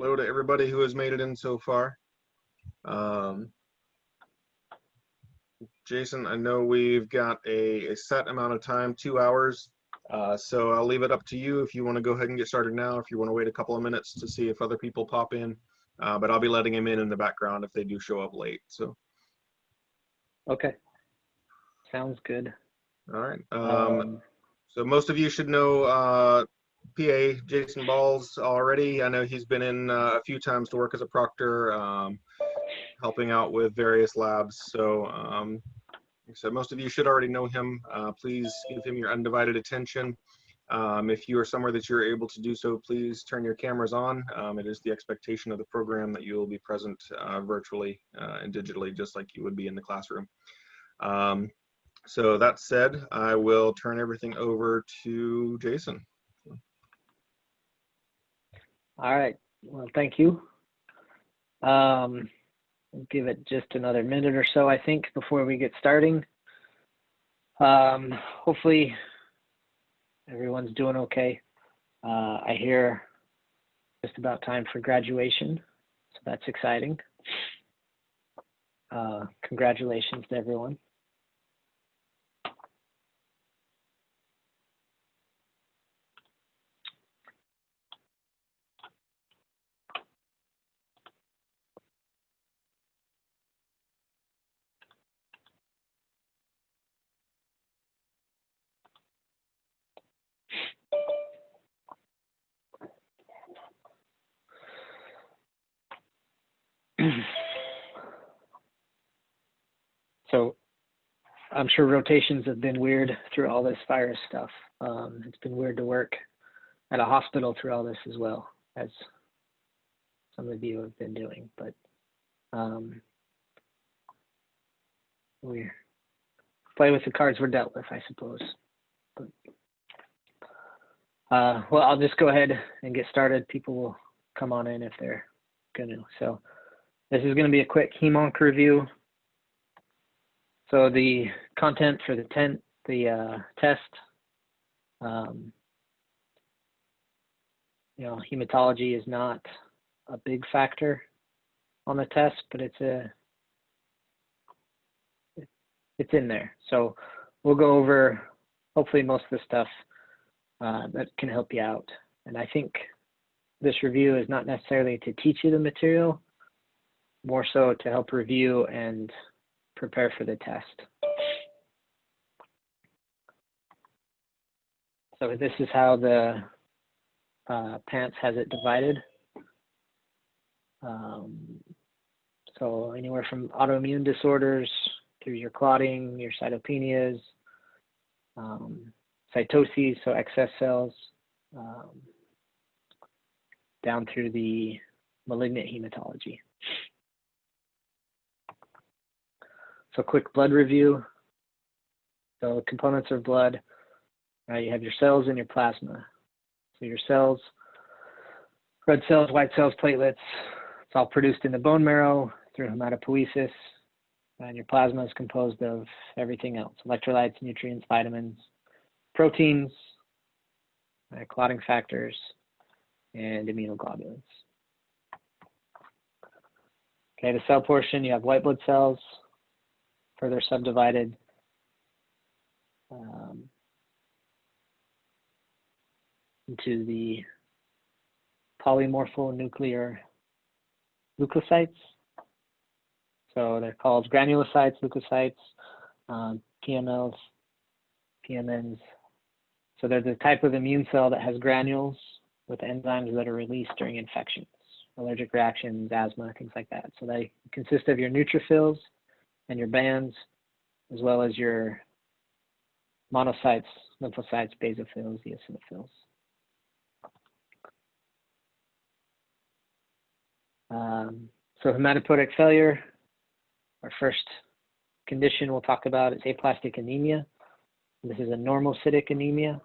hello to everybody who has made it in so far. Jason, I know we've got a set amount of time, 2 hours, so I'll leave it up to you if you want to go ahead and get started now, if you want to wait a couple of minutes to see if other people pop in, but I'll be letting them in the background if they do show up late. So. Okay, sounds good. All right. So most of you should know PA Jason Balls already. I know he's been in a few times to work as a proctor, helping out with various labs. So like I said, most of you should already know him. Please give him your undivided attention. If you are somewhere that you're able to do so, please turn your cameras on. It is the expectation of the program that you will be present virtually and digitally, just like you would be in the classroom. So that said, I will turn everything over to Jason. All right, well, thank you. We'll give it just another minute or so, I think, before we get starting. Hopefully everyone's doing okay. I hear just about time for graduation, so that's exciting. Congratulations to everyone. So I'm sure rotations have been weird through all this virus stuff. It's been weird to work at a hospital through all this as well, as some of you have been doing, but we play with the cards we're dealt with, I suppose. But, well, I'll just go ahead and get started. People will come on in if they're gonna. So this is gonna be a quick hemonc review. So the content for the test, you know, hematology is not a big factor on the test, but it's in there. So we'll go over hopefully most of the stuff that can help you out. And I think this review is not necessarily to teach you the material, more so to help review and prepare for the test. So this is how the PANCE has it divided. So anywhere from autoimmune disorders through your clotting, your cytopenias, cytoses, so excess cells, down through the malignant hematology. So quick blood review. So components of blood, you have your cells and your plasma. So your cells, red cells, white cells, platelets, it's all produced in the bone marrow through hematopoiesis. And your plasma is composed of everything else: electrolytes, nutrients, vitamins, proteins, clotting factors, and immunoglobulins. Okay, the cell portion, you have white blood cells, further subdivided into the polymorphonuclear leukocytes. So they're called granulocytes, leukocytes, PMLs, PMNs. So they're the type of immune cell that has granules with enzymes that are released during infections, allergic reactions, asthma, things like that. So they consist of your neutrophils and your bands, as well as your monocytes, lymphocytes, basophils, eosinophils. So hematopoietic failure, our first condition we'll talk about is aplastic anemia. This is a normocytic anemia.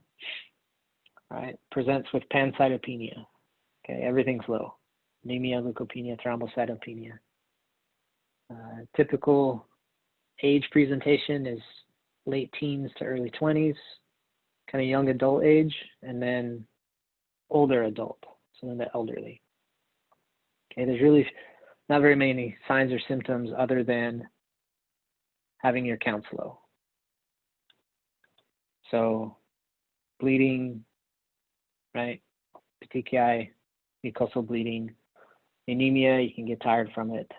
All right, presents with pancytopenia. Okay, everything's low. Anemia, leukopenia, thrombocytopenia. Typical age presentation is late teens to early 20s, kind of young adult age, and then older adult, so then the elderly. Okay, there's really not very many signs or symptoms other than having your counts low. So bleeding, right? Petechiae, mucosal bleeding, anemia, you can get tired from it.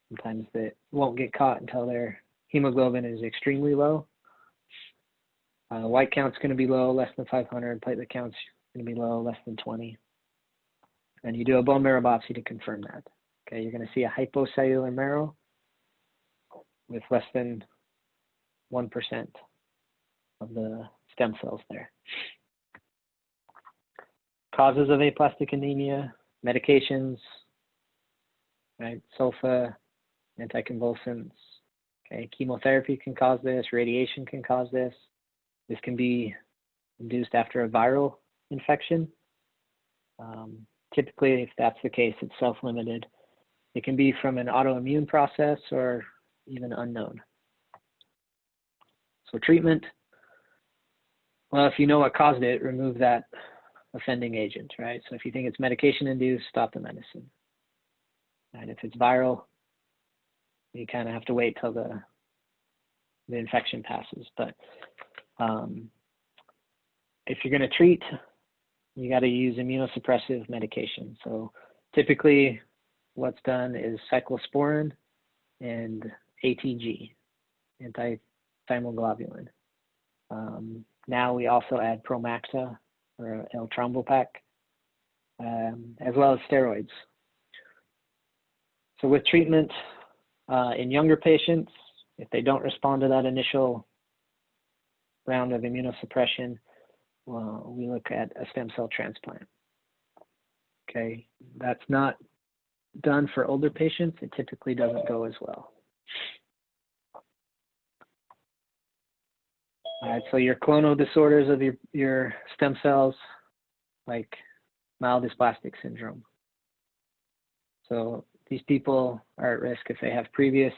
Sometimes they won't get caught until their hemoglobin is extremely low. White count's going to be low, less than 500. Platelet count's going to be low, less than 20. And you do a bone marrow biopsy to confirm that. Okay, you're going to see a hypocellular marrow with less than 1% of the stem cells there. Causes of aplastic anemia, medications, right? Sulfa, anticonvulsants. Okay, chemotherapy can cause this, radiation can cause this. This can be induced after a viral infection. Typically, if that's the case, it's self-limited. It can be from an autoimmune process or even unknown. So treatment, well, if you know what caused it, remove that offending agent, right? So if you think it's medication-induced, stop the medicine. And if it's viral, you kind of have to wait till the infection passes. But if you're going to treat, you got to use immunosuppressive medication. So typically what's done is cyclosporin and ATG, anti-thymoglobulin. Now we also add Promaxa or L-Trombopac, as well as steroids. So with treatment in younger patients, if they don't respond to that initial round of immunosuppression, we look at a stem cell transplant. Okay, that's not done for older patients. It typically doesn't go as well. All right, so your clonal disorders of your stem cells, like myelodysplastic syndrome. So these people are at risk if they have previous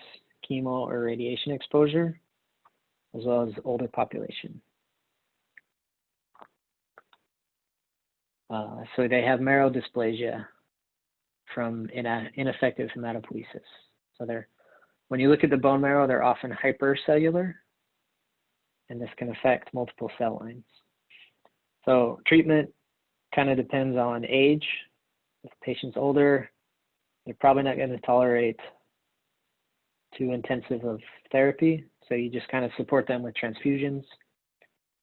chemo or radiation exposure, as well as older population. So they have marrow dysplasia from ineffective hematopoiesis. So when you look at the bone marrow, they're often hypercellular, and this can affect multiple cell lines. So treatment kind of depends on age. If the patient's older, they're probably not going to tolerate too intensive of therapy, so you just kind of support them with transfusions.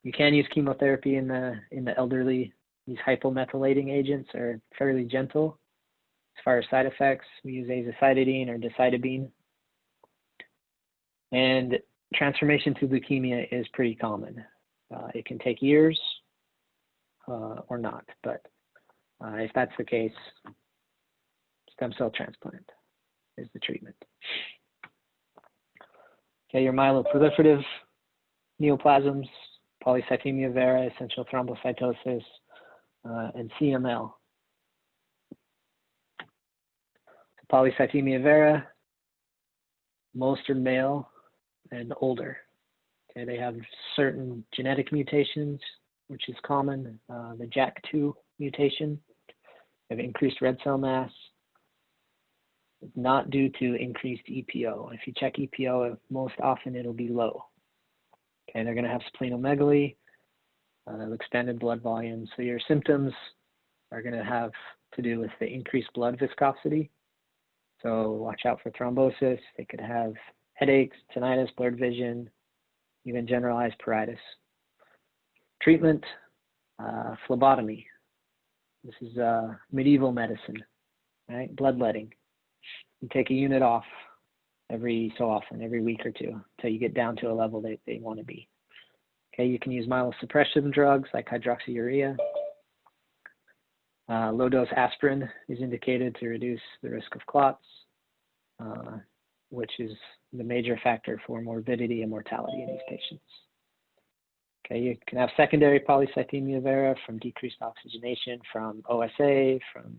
You can use chemotherapy in the elderly. These hypomethylating agents are fairly gentle as far as side effects. We use azacitidine or decitabine. And transformation to leukemia is pretty common. It can take years or not, but if that's the case, stem cell transplant is the treatment. Okay, your myeloproliferative neoplasms, Polycythemia Vera, essential thrombocytosis, and CML. Polycythemia Vera, most are male and older. Okay, they have certain genetic mutations, which is common. The JAK2 mutation, they have increased red cell mass, not due to increased EPO. If you check EPO, most often it'll be low. Okay, they're going to have splenomegaly, expanded blood volume. So your symptoms are going to have to do with the increased blood viscosity. So watch out for thrombosis. They could have headaches, tinnitus, blurred vision, even generalized pruritus. Treatment, phlebotomy. This is medieval medicine, right? Bloodletting. You take a unit off every so often, every week or two, until you get down to a level they want to be. Okay, you can use myelosuppression drugs like hydroxyurea. Low-dose aspirin is indicated to reduce the risk of clots, which is the major factor for morbidity and mortality in these patients. Okay, you can have secondary polycythemia vera from decreased oxygenation, from OSA, from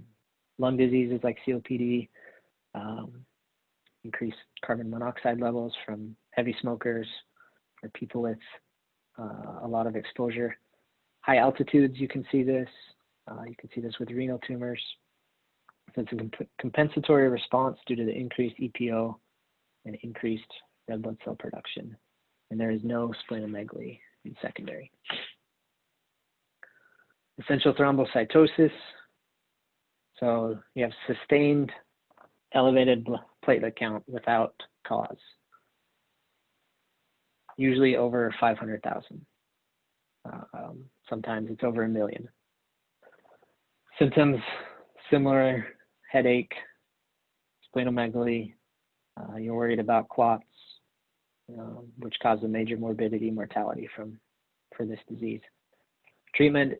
lung diseases like COPD, increased carbon monoxide levels from heavy smokers or people with a lot of exposure. High altitudes, you can see this. You can see this with renal tumors. So it's a compensatory response due to the increased EPO and increased red blood cell production. And there is no splenomegaly in secondary. Essential thrombocytosis. So you have sustained elevated platelet count without cause, usually over 500,000. Sometimes it's over 1 million. Symptoms similar: headache, splenomegaly. You're worried about clots, which cause a major morbidity, mortality for this disease. Treatment,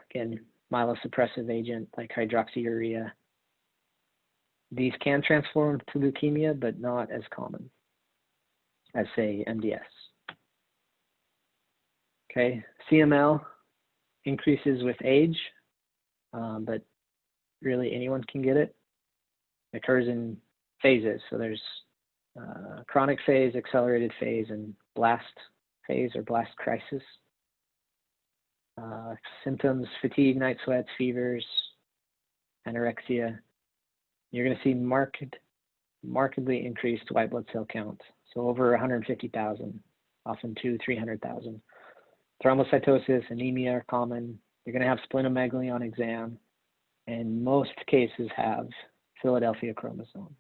again, myelosuppressive agent like hydroxyurea. These can transform to leukemia, but not as common as, say, MDS. Okay, CML increases with age, but really anyone can get it. It occurs in phases. So there's chronic phase, accelerated phase, and blast phase or blast crisis. Symptoms: fatigue, night sweats, fevers, anorexia. You're going to see markedly increased white blood cell count. So over 150,000, often 200,000-300,000. Thrombocytosis, anemia are common. You're going to have splenomegaly on exam, and most cases have Philadelphia chromosome.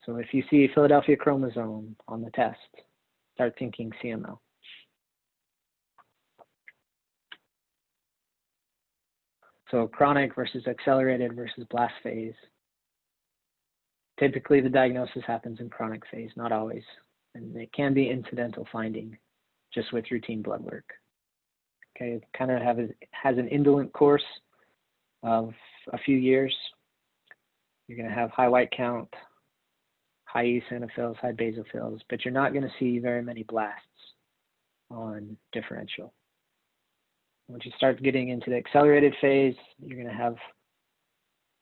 So if you see Philadelphia chromosome on the test, start thinking CML. So chronic versus accelerated versus blast phase. Typically the diagnosis happens in chronic phase, not always. And it can be incidental finding just with routine blood work. Okay, it kind of has an indolent course of a few years. You're going to have high white count, high eosinophils, high basophils, but you're not going to see very many blasts on differential. Once you start getting into the accelerated phase, you're going to have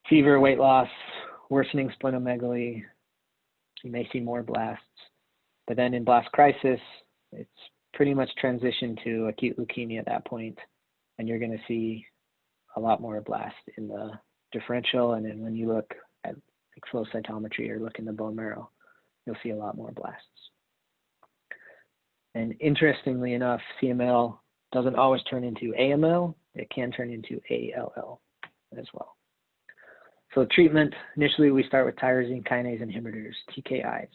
fever, weight loss, worsening splenomegaly. You may see more blasts. But then in blast crisis, it's pretty much transitioned to acute leukemia at that point, and you're going to see a lot more blast in the differential. And then when you look at flow cytometry or look in the bone marrow, you'll see a lot more blasts. And interestingly enough, CML doesn't always turn into AML. It can turn into ALL as well. So treatment, initially we start with tyrosine kinase inhibitors, TKIs.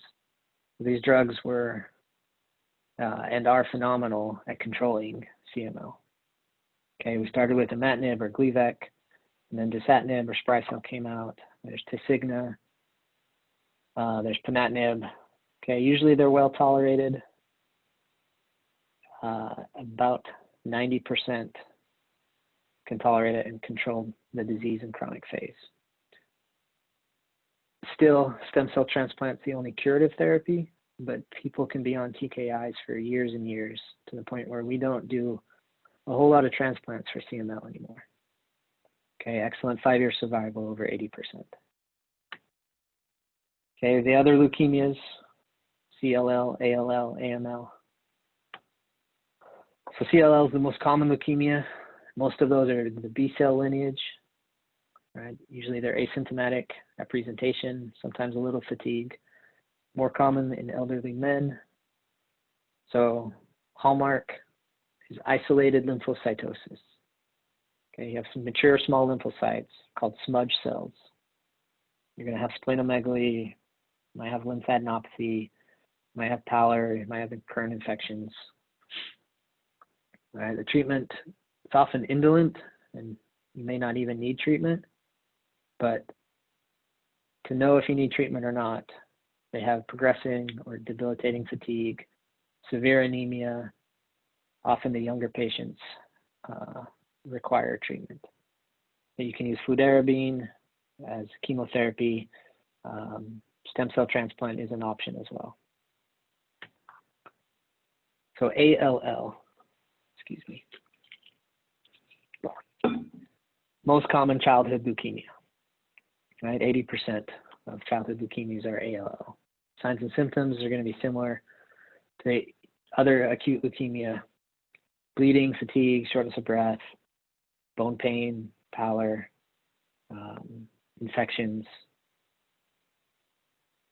These drugs were and are phenomenal at controlling CML. Okay, we started with imatinib or Gleevec, and then dasatinib or Sprycel came out. There's Tasigna, there's ponatinib. Okay, usually they're well tolerated. About 90% can tolerate it and control the disease in chronic phase. Still, stem cell transplant is the only curative therapy, but people can be on TKIs for years and years to the point where we don't do a whole lot of transplants for CML anymore. Okay, excellent 5-year survival, over 80%. Okay, the other leukemias, CLL, ALL, AML. So CLL is the most common leukemia. Most of those are the B-cell lineage, right? Usually they're asymptomatic at presentation, sometimes a little fatigue. More common in elderly men. So hallmark is isolated lymphocytosis. Okay, you have some mature small lymphocytes called smudge cells. You're going to have splenomegaly, you might have lymphadenopathy, you might have pallor, you might have recurrent infections. All right, the treatment, it's often indolent and you may not even need treatment, but to know if you need treatment or not, they have progressing or debilitating fatigue, severe anemia. Often the younger patients require treatment. So you can use fludarabine as chemotherapy. Stem cell transplant is an option as well. So ALL, excuse me. Most common childhood leukemia, right? 80% of childhood leukemias are ALL. Signs and symptoms are going to be similar to the other acute leukemia: bleeding, fatigue, shortness of breath, bone pain, pallor, infections.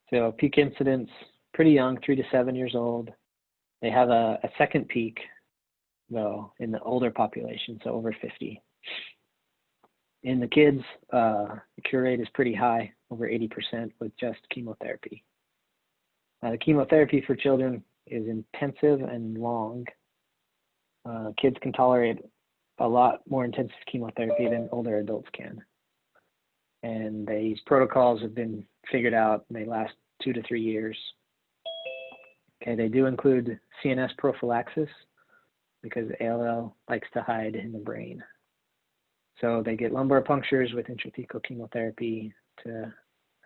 So peak incidence, pretty young, 3 to 7 years old. They have a second peak, though, in the older population, so over 50. In the kids, the cure rate is pretty high, over 80% with just chemotherapy. The chemotherapy for children is intensive and long. Kids can tolerate a lot more intensive chemotherapy than older adults can. And these protocols have been figured out, and they last 2 to 3 years. Okay, they do include CNS prophylaxis because ALL likes to hide in the brain. So they get lumbar punctures with intrathecal chemotherapy to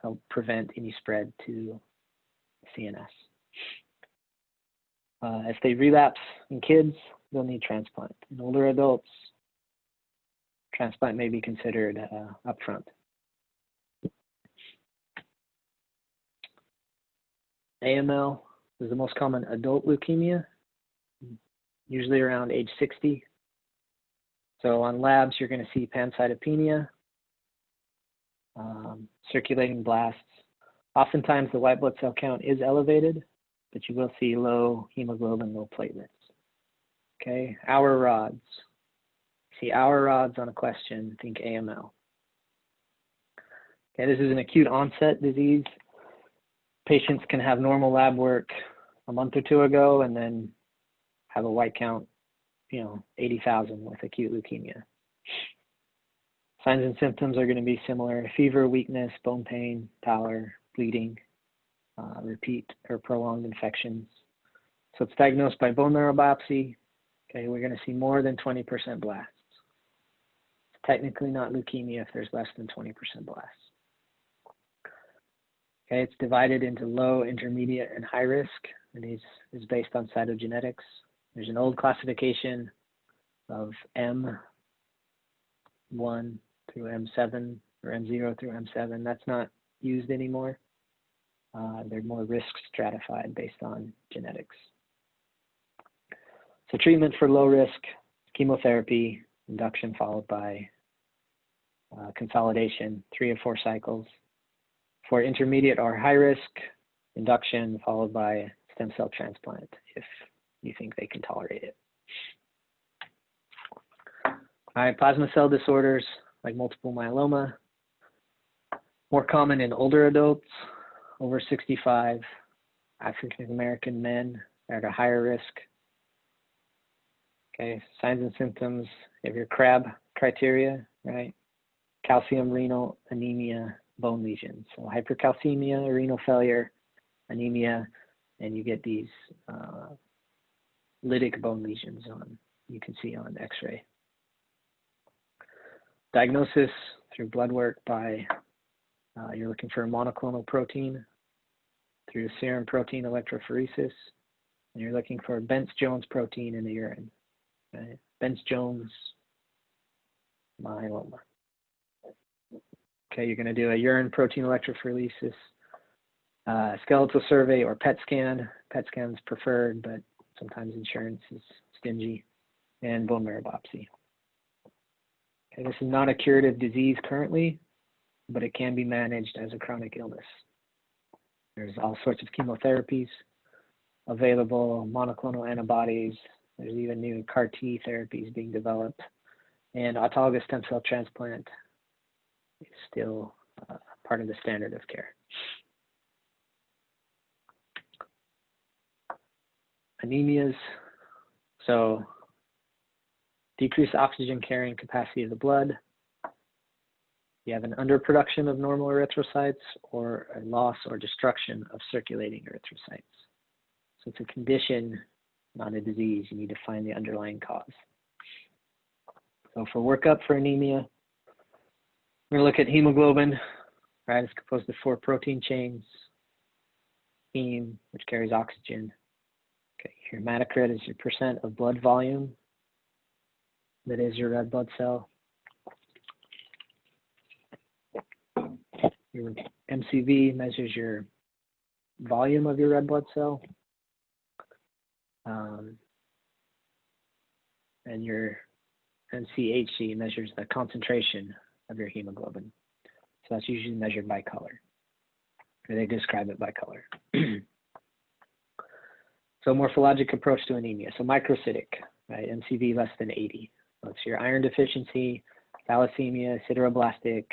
help prevent any spread to CNS. If they relapse in kids, they'll need transplant. In older adults, transplant may be considered upfront. AML is the most common adult leukemia, usually around age 60. So on labs, you're going to see pancytopenia, circulating blasts. Oftentimes, the white blood cell count is elevated, but you will see low hemoglobin, low platelets. Okay, hour rods. See hour rods on a question, think AML. Okay, this is an acute onset disease. Patients can have normal lab work a month or two ago and then have a white count, 80,000 with acute leukemia. Signs and symptoms are going to be similar: fever, weakness, bone pain, pallor, bleeding, repeat or prolonged infections. So it's diagnosed by bone marrow biopsy. Okay, we're going to see more than 20% blasts. It's technically not leukemia if there's less than 20% blasts. Okay, it's divided into low, intermediate, and high risk, and these is based on cytogenetics. There's an old classification of M1 through M7 or M0 through M7. That's not used anymore. They're more risk stratified based on genetics. So treatment for low risk, chemotherapy, induction followed by consolidation, 3 or 4 cycles. For intermediate or high risk, induction followed by stem cell transplant if you think they can tolerate it. All right, plasma cell disorders like multiple myeloma, more common in older adults, over 65, African American men are at a higher risk. Okay, signs and symptoms, you have your CRAB criteria, right? Calcium, renal, anemia, bone lesions. So hypercalcemia, renal failure, anemia, and you get these lytic bone lesions you can see on X-ray. Diagnosis through blood work by, you're looking for a monoclonal protein through serum protein electrophoresis, and you're looking for Bence-Jones protein in the urine. Okay? Bence-Jones myeloma. Okay, you're going to do a urine protein electrophoresis, skeletal survey, or PET scan. PET scan is preferred, but sometimes insurance is stingy, and bone marrow biopsy. Okay, this is not a curative disease currently, but it can be managed as a chronic illness. There's all sorts of chemotherapies available, monoclonal antibodies. There's even new CAR T therapies being developed, and autologous stem cell transplant is still part of the standard of care. Anemias, so decreased oxygen carrying capacity of the blood. You have an underproduction of normal erythrocytes or a loss or destruction of circulating erythrocytes. So it's a condition, not a disease. You need to find the underlying cause. So for workup for anemia, we're going to look at hemoglobin, right? It's composed of 4 protein chains. Heme, which carries oxygen. Okay, your hematocrit is your percent of blood volume. That is your red blood cell. Your MCV measures your volume of your red blood cell. And your NCHC measures the concentration of your hemoglobin. So that's usually measured by color, or they describe it by color. So morphologic approach to anemia. So macrocytic, right? MCV less than 80. So it's your iron deficiency, thalassemia, sideroblastic,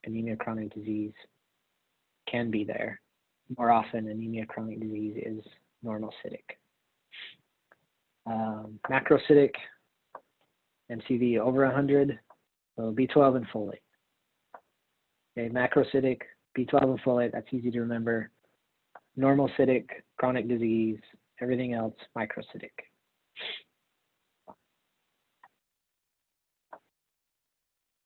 anemia chronic disease can be there. More often, anemia chronic disease is normalcytic. Macrocytic, MCV over 100, so B12 and folate. Okay, macrocytic, B12 and folate, that's easy to remember. Normalcytic, chronic disease, everything else, microcytic.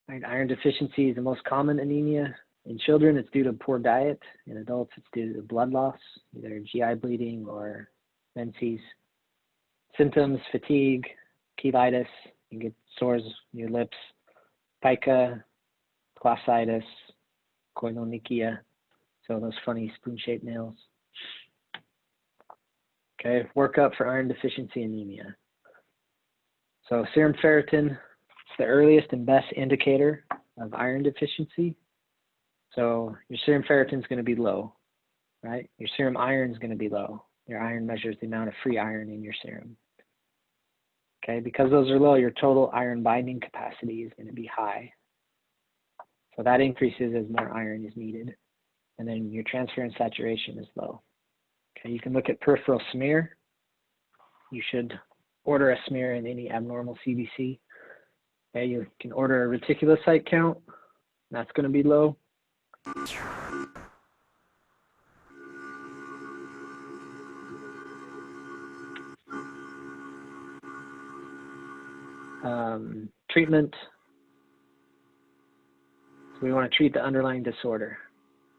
Right, iron deficiency is the most common anemia. In children, it's due to poor diet. In adults, it's due to blood loss, either GI bleeding or menses. Symptoms, fatigue, cheilitis, you get sores in your lips, pica, glossitis, koinonia, so those funny spoon-shaped nails. Okay, workup for iron deficiency anemia. So serum ferritin is the earliest and best indicator of iron deficiency. So your serum ferritin is going to be low, right? Your serum iron is going to be low. Your iron measures the amount of free iron in your serum. Okay, because those are low, your total iron binding capacity is going to be high. So that increases as more iron is needed. And then your transferrin saturation is low. Okay, you can look at peripheral smear. You should order a smear in any abnormal CBC. Okay, you can order a reticulocyte count. That's going to be low. Treatment. So we want to treat the underlying disorder,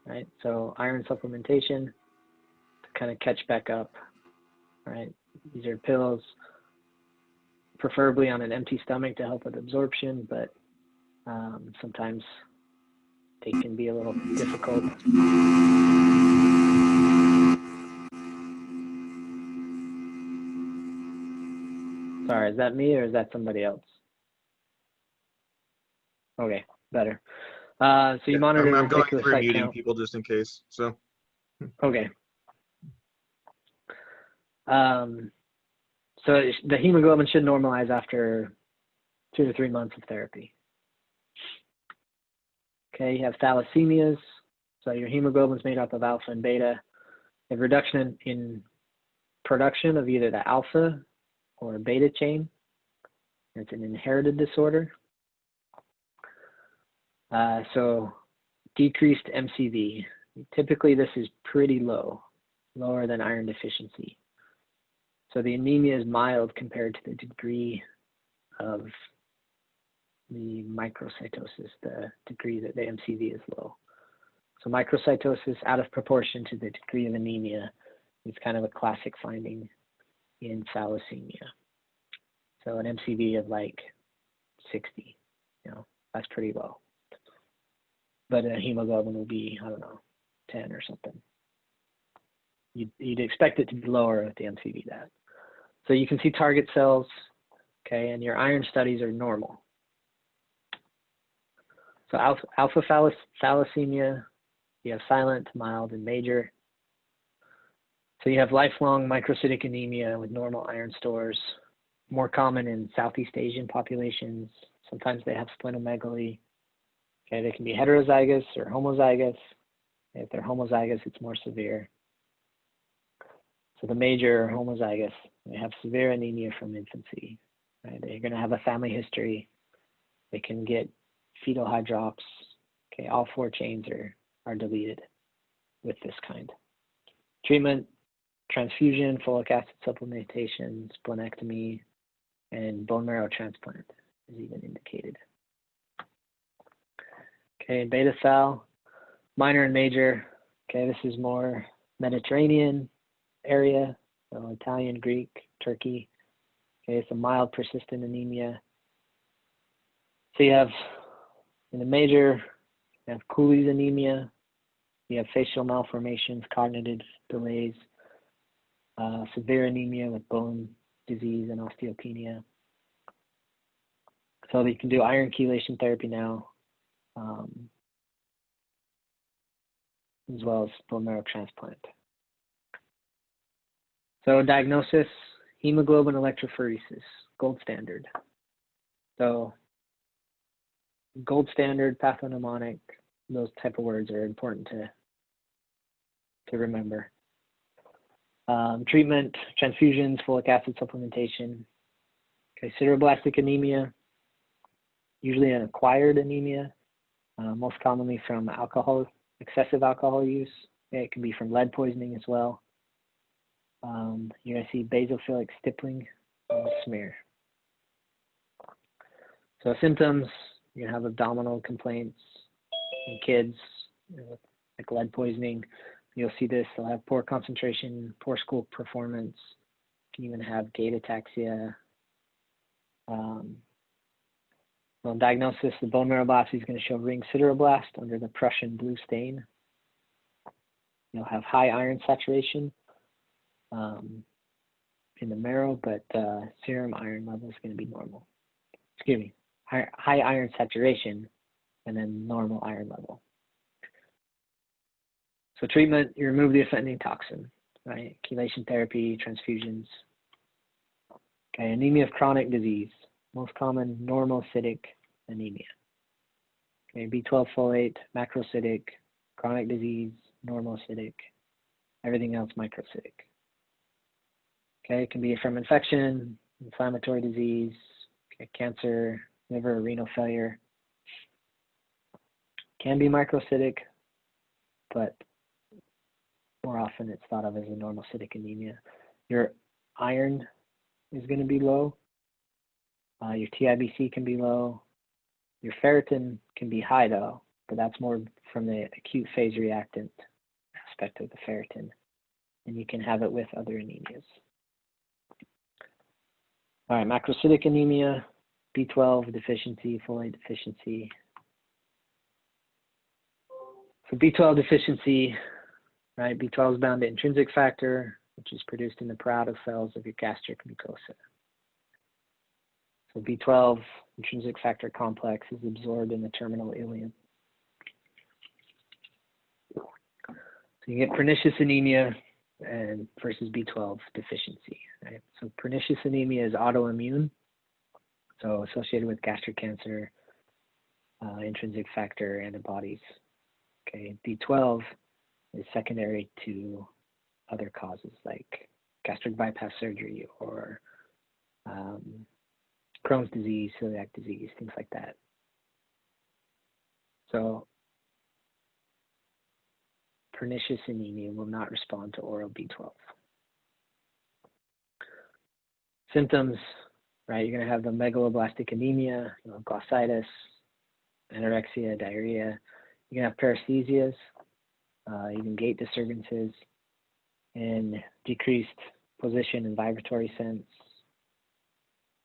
right? So iron supplementation to kind of catch back up, right? These are pills, preferably on an empty stomach to help with absorption, but sometimes they can be a little difficult. Sorry, is that me or is that somebody else? Okay, better. So you monitor I'm going reticulocyte through muting count. people just in case. So. Okay. So the hemoglobin should normalize after 2 to 3 months of therapy. Okay, you have thalassemias. So your hemoglobin is made up of alpha and beta. You have reduction in production of either the alpha or beta chain. It's an inherited disorder. So decreased MCV. Typically, this is pretty low, lower than iron deficiency. So the anemia is mild compared to the degree of the microcytosis, the degree that the MCV is low. So microcytosis out of proportion to the degree of anemia is kind of a classic finding in thalassemia. So an MCV of like 60, that's pretty low. But a hemoglobin will be, I don't know, 10 or something. You'd expect it to be lower with the MCV that. So you can see target cells, okay, and your iron studies are normal. So alpha thalassemia, you have silent, mild, and major. So you have lifelong microcytic anemia with normal iron stores, more common in Southeast Asian populations. Sometimes they have splenomegaly. Okay, they can be heterozygous or homozygous. If they're homozygous, it's more severe. So the major homozygous, they have severe anemia from infancy. Right? They're going to have a family history. They can get fetal hydrops. Okay, all 4 chains are deleted with this kind. Treatment, transfusion, folic acid supplementation, splenectomy, and bone marrow transplant is even indicated. Okay, beta thal, minor and major. Okay, this is more Mediterranean area, so Italian, Greek, Turkey. Okay, it's a mild persistent anemia. So you have, in the major, you have Cooley's anemia, you have facial malformations, cognitive delays, severe anemia with bone disease and osteopenia. So you can do iron chelation therapy now. as well as bone marrow transplant. So diagnosis, hemoglobin electrophoresis, gold standard. So gold standard, pathognomonic, those type of words are important to remember. Treatment, transfusions, folic acid supplementation. Okay, sideroblastic anemia, usually an acquired anemia, most commonly from alcohol, excessive alcohol use. Okay, it can be from lead poisoning as well. You're going to see basophilic stippling on the smear. So symptoms, you're going to have abdominal complaints in kids, like lead poisoning. You'll see this, they'll have poor concentration, poor school performance. You can even have gait ataxia. Well, diagnosis, the bone marrow biopsy is going to show ring sideroblast under the Prussian blue stain. You'll have high iron saturation in the marrow, but serum iron level is going to be normal. Excuse me, high iron saturation and then normal iron level. So treatment, you remove the offending toxin, right? Chelation therapy, transfusions. Okay, anemia of chronic disease, most common normocytic anemia. Okay, B12 folate, macrocytic, chronic disease, normocytic, everything else microcytic. Okay, it can be from infection, inflammatory disease, okay, cancer, liver or renal failure. Can be microcytic, but more often it's thought of as a normocytic anemia. Your iron is going to be low. Your TIBC can be low. Your ferritin can be high though, but that's more from the acute phase reactant aspect of the ferritin. And you can have it with other anemias. All right, macrocytic anemia, B12 deficiency, folate deficiency. For B12 deficiency, right, B12 is bound to intrinsic factor, which is produced in the parietal cells of your gastric mucosa. So B12 intrinsic factor complex is absorbed in the terminal ileum. So you get pernicious anemia and versus B12 deficiency, right? So pernicious anemia is autoimmune, so associated with gastric cancer, intrinsic factor antibodies. Okay, B12 is secondary to other causes like gastric bypass surgery or Crohn's disease, celiac disease, things like that. So pernicious anemia will not respond to oral B12. Symptoms, right? You're going to have the megaloblastic anemia, glossitis, anorexia, diarrhea. You're going to have paresthesias, even gait disturbances, and decreased position and vibratory sense,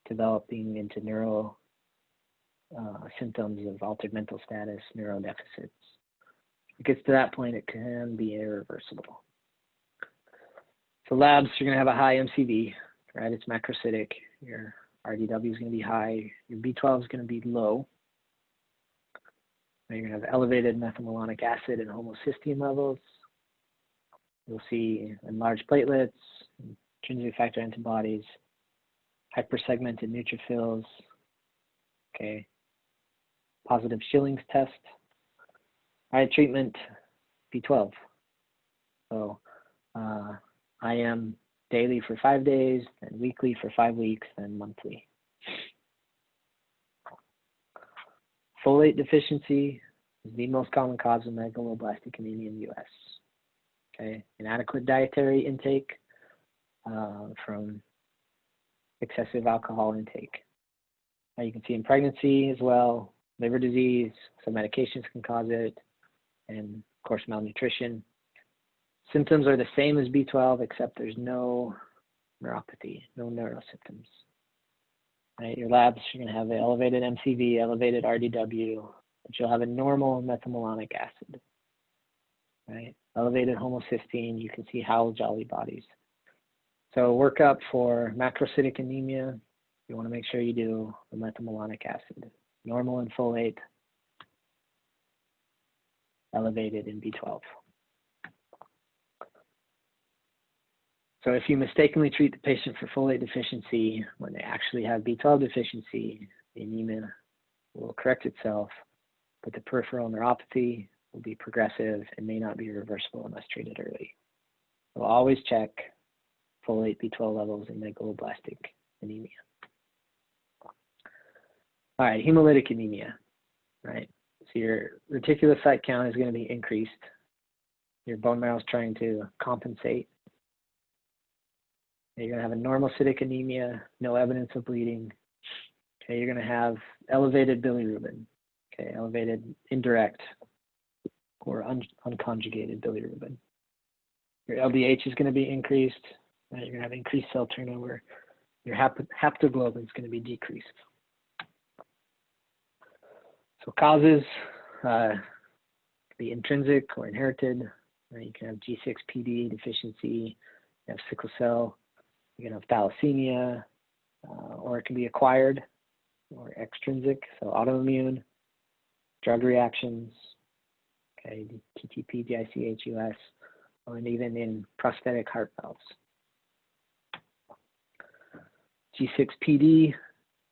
developing into neural symptoms of altered mental status, neural deficits. If it gets to that point, it can be irreversible. So labs, you're going to have a high MCV, right? It's macrocytic. Your RDW is going to be high. Your B12 is going to be low. You're going to have elevated methylmalonic acid and homocysteine levels. You'll see enlarged platelets, intrinsic factor antibodies, hypersegmented neutrophils, okay, positive Schilling's test. All right, treatment, B12. So IM daily for 5 days, then weekly for 5 weeks, then monthly. Folate deficiency is the most common cause of megaloblastic anemia in the U.S. Okay, inadequate dietary intake from excessive alcohol intake. Now you can see in pregnancy as well, liver disease, some medications can cause it, and of course malnutrition. Symptoms are the same as B12 except there's no neuropathy, no neurosymptoms. Right, your labs, you're going to have an elevated MCV, elevated RDW, but you'll have a normal methylmalonic acid. Right, elevated homocysteine, you can see Howell-Jolly bodies. So workup for macrocytic anemia, you want to make sure you do the methylmalonic acid. Normal in folate, elevated in B12. So if you mistakenly treat the patient for folate deficiency when they actually have B12 deficiency, the anemia will correct itself, but the peripheral neuropathy will be progressive and may not be reversible unless treated early. So always check folate B12 levels in megaloblastic anemia. All right, hemolytic anemia, right? So your reticulocyte count is going to be increased. Your bone marrow is trying to compensate. You're going to have a normocytic anemia, no evidence of bleeding. Okay, you're going to have elevated bilirubin. Okay, elevated indirect or unconjugated bilirubin. Your LDH is going to be increased. Right? You're going to have increased cell turnover. Your haptoglobin is going to be decreased. So causes be intrinsic or inherited. Right? You can have G6PD deficiency. You have sickle cell. You can have thalassemia, or it can be acquired or extrinsic. So autoimmune, drug reactions. Okay, TTP, DICH, US, and even in prosthetic heart valves. G6PD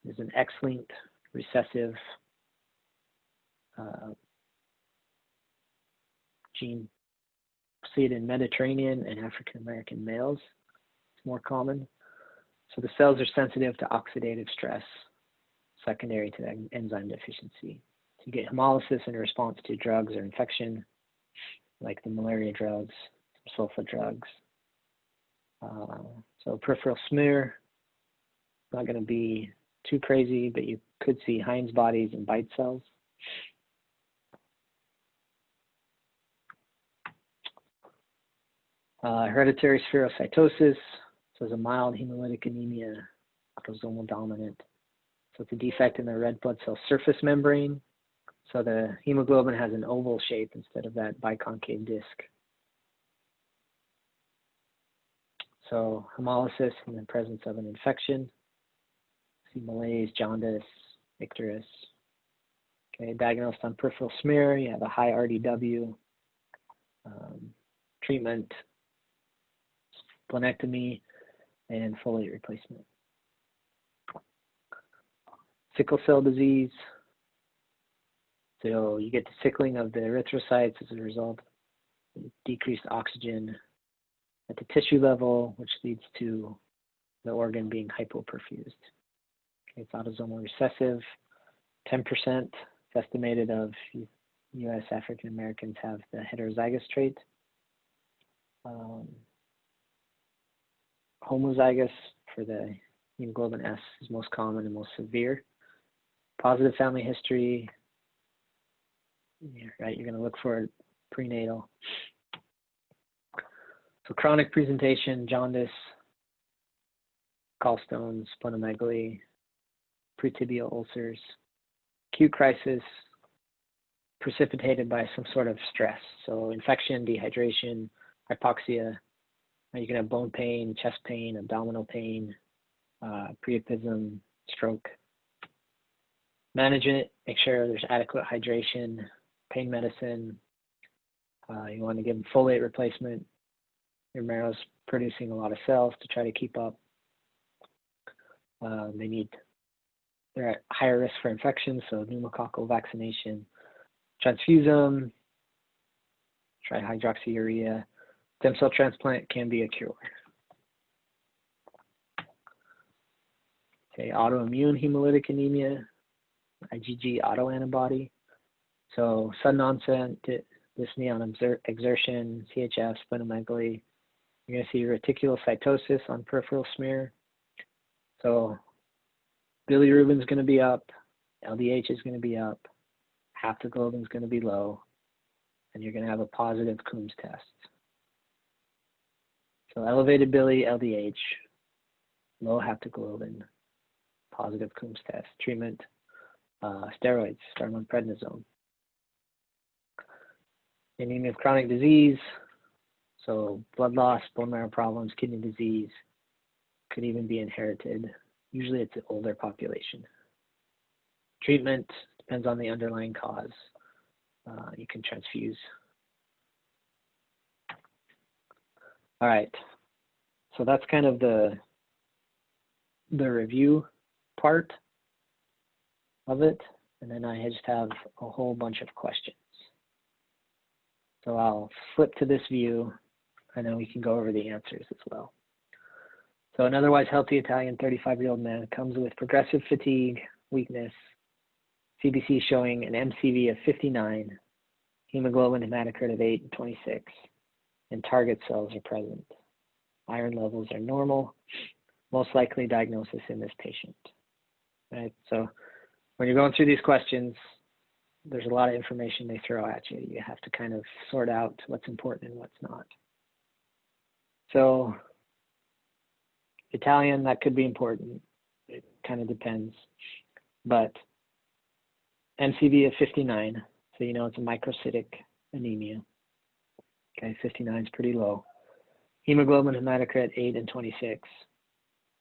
is an X-linked recessive gene. See it in Mediterranean and African American males. It's more common. So the cells are sensitive to oxidative stress secondary to the enzyme deficiency. So you get hemolysis in response to drugs or infection, like the malaria drugs, sulfa drugs. So peripheral smear, not going to be too crazy, but you could see Heinz bodies and bite cells. Hereditary spherocytosis, so it's a mild hemolytic anemia, autosomal dominant. So it's a defect in the red blood cell surface membrane. So the hemoglobin has an oval shape instead of that biconcave disc. So hemolysis in the presence of an infection. See malaise, jaundice, icterus. Okay, diagnosed on peripheral smear, you have a high RDW. Treatment, splenectomy, and folate replacement. Sickle cell disease. So you get the sickling of the erythrocytes as a result of decreased oxygen at the tissue level, which leads to the organ being hypoperfused. Okay, it's autosomal recessive. 10% estimated of U.S. African Americans have the heterozygous trait. Homozygous for the hemoglobin S is most common and most severe. Positive family history, right? You're going to look for it prenatal. So chronic presentation, jaundice, gallstones, splenomegaly, pretibial ulcers, acute crisis precipitated by some sort of stress. So infection, dehydration, hypoxia. You can have bone pain, chest pain, abdominal pain, priapism, stroke. Manage it, make sure there's adequate hydration, pain medicine. You want to give them folate replacement. Your marrow's producing a lot of cells to try to keep up. They're at higher risk for infection, so pneumococcal vaccination. Transfuse them, try hydroxyurea. Stem cell transplant can be a cure. Okay, autoimmune hemolytic anemia, IgG autoantibody. So sudden onset dyspnea on exertion, CHF, splenomegaly. You're going to see reticulocytosis on peripheral smear. So bilirubin is going to be up, LDH is going to be up, haptoglobin is going to be low, and you're going to have a positive Coombs test. So elevated bili, LDH, low haptoglobin, positive Coombs test. Treatment, steroids, start on prednisone. Anemia of chronic disease, so blood loss, bone marrow problems, kidney disease, could even be inherited. Usually it's an older population. Treatment depends on the underlying cause. You can transfuse. All right, So that's kind of the review part of it. And then I just have a whole bunch of questions. So I'll flip to this view, and then we can go over the answers as well. So an otherwise healthy Italian 35-year-old man comes with progressive fatigue, weakness, CBC showing an MCV of 59, hemoglobin hematocrit of 8 and 26, and target cells are present. Iron levels are normal, most likely diagnosis in this patient. Right? So when you're going through these questions, there's a lot of information they throw at you. You have to kind of sort out what's important and what's not. So Italian, that could be important. It kind of depends. But MCV of 59, so you know it's a microcytic anemia. Okay, 59 is pretty low. Hemoglobin hematocrit 8 and 26,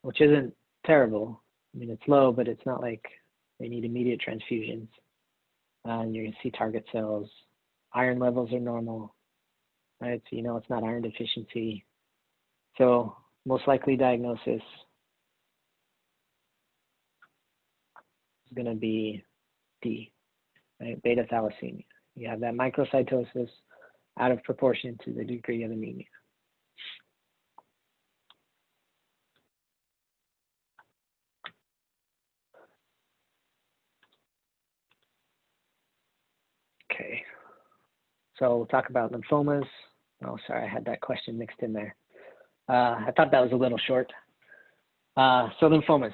which isn't terrible. I mean, it's low, but it's not like they need immediate transfusions. And you're going to see target cells. Iron levels are normal, right? So you know it's not iron deficiency. So most likely diagnosis is going to be D, right? Beta thalassemia. You have that microcytosis out of proportion to the degree of anemia. Okay, so we'll talk about lymphomas. Oh, sorry, I had that question mixed in there. I thought that was a little short. So lymphomas.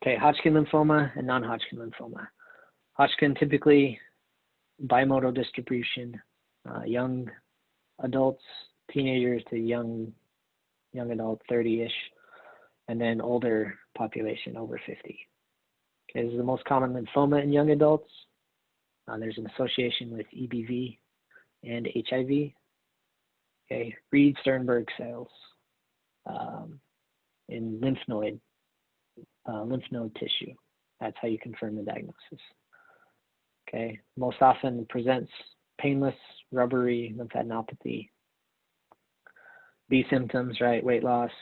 Okay, Hodgkin lymphoma and non-Hodgkin lymphoma. Hodgkin typically bimodal distribution, young adults, teenagers to young adult, 30-ish, and then older population over 50. Okay, this is the most common lymphoma in young adults. There's an association with EBV and HIV. Okay, Reed-Sternberg cells in lymph node tissue. That's how you confirm the diagnosis. Okay, most often presents painless, rubbery lymphadenopathy. B symptoms, right? Weight loss,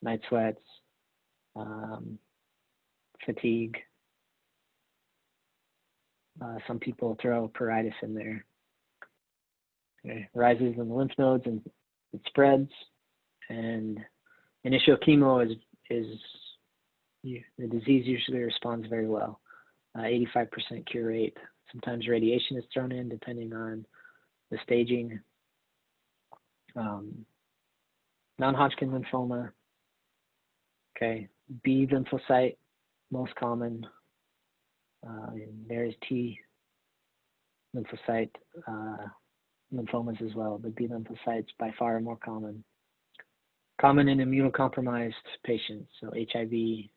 night sweats, fatigue. Some people throw pruritus in there. Okay. Rises in the lymph nodes and it spreads. And initial chemo the disease usually responds very well. 85% cure rate. Sometimes radiation is thrown in depending on the staging. Non-Hodgkin lymphoma. Okay, B lymphocyte, most common. There is T lymphocyte lymphomas as well, but B lymphocytes by far are more common. Common in immunocompromised patients, so HIV,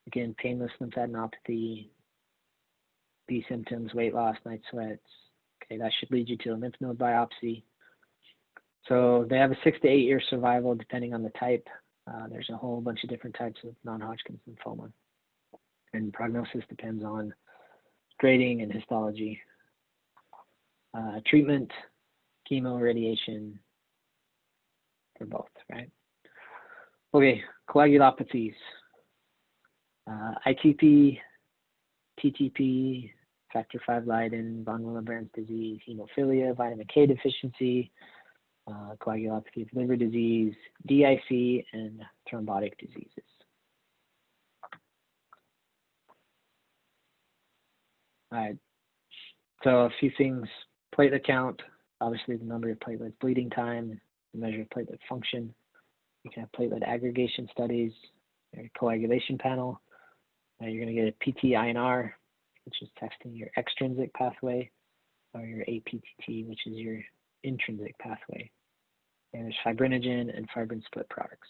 again, painless lymphadenopathy, B symptoms, weight loss, night sweats. Okay, that should lead you to a lymph node biopsy. So they have a 6 to 8 year survival depending on the type. There's a whole bunch of different types of non-Hodgkin's lymphoma. And prognosis depends on grading and histology. Treatment, chemo, radiation, for both, right? Okay, coagulopathies. ITP, TTP, factor V Leiden, von Willebrand's disease, hemophilia, vitamin K deficiency, coagulopathy of liver disease, DIC, and thrombotic diseases. All right, so a few things. Platelet count, obviously the number of platelets, bleeding time, the measure of platelet function. You can have platelet aggregation studies, your coagulation panel. You're going to get a PT-INR, which is testing your extrinsic pathway, or your APTT, which is your intrinsic pathway. And there's fibrinogen and fibrin split products.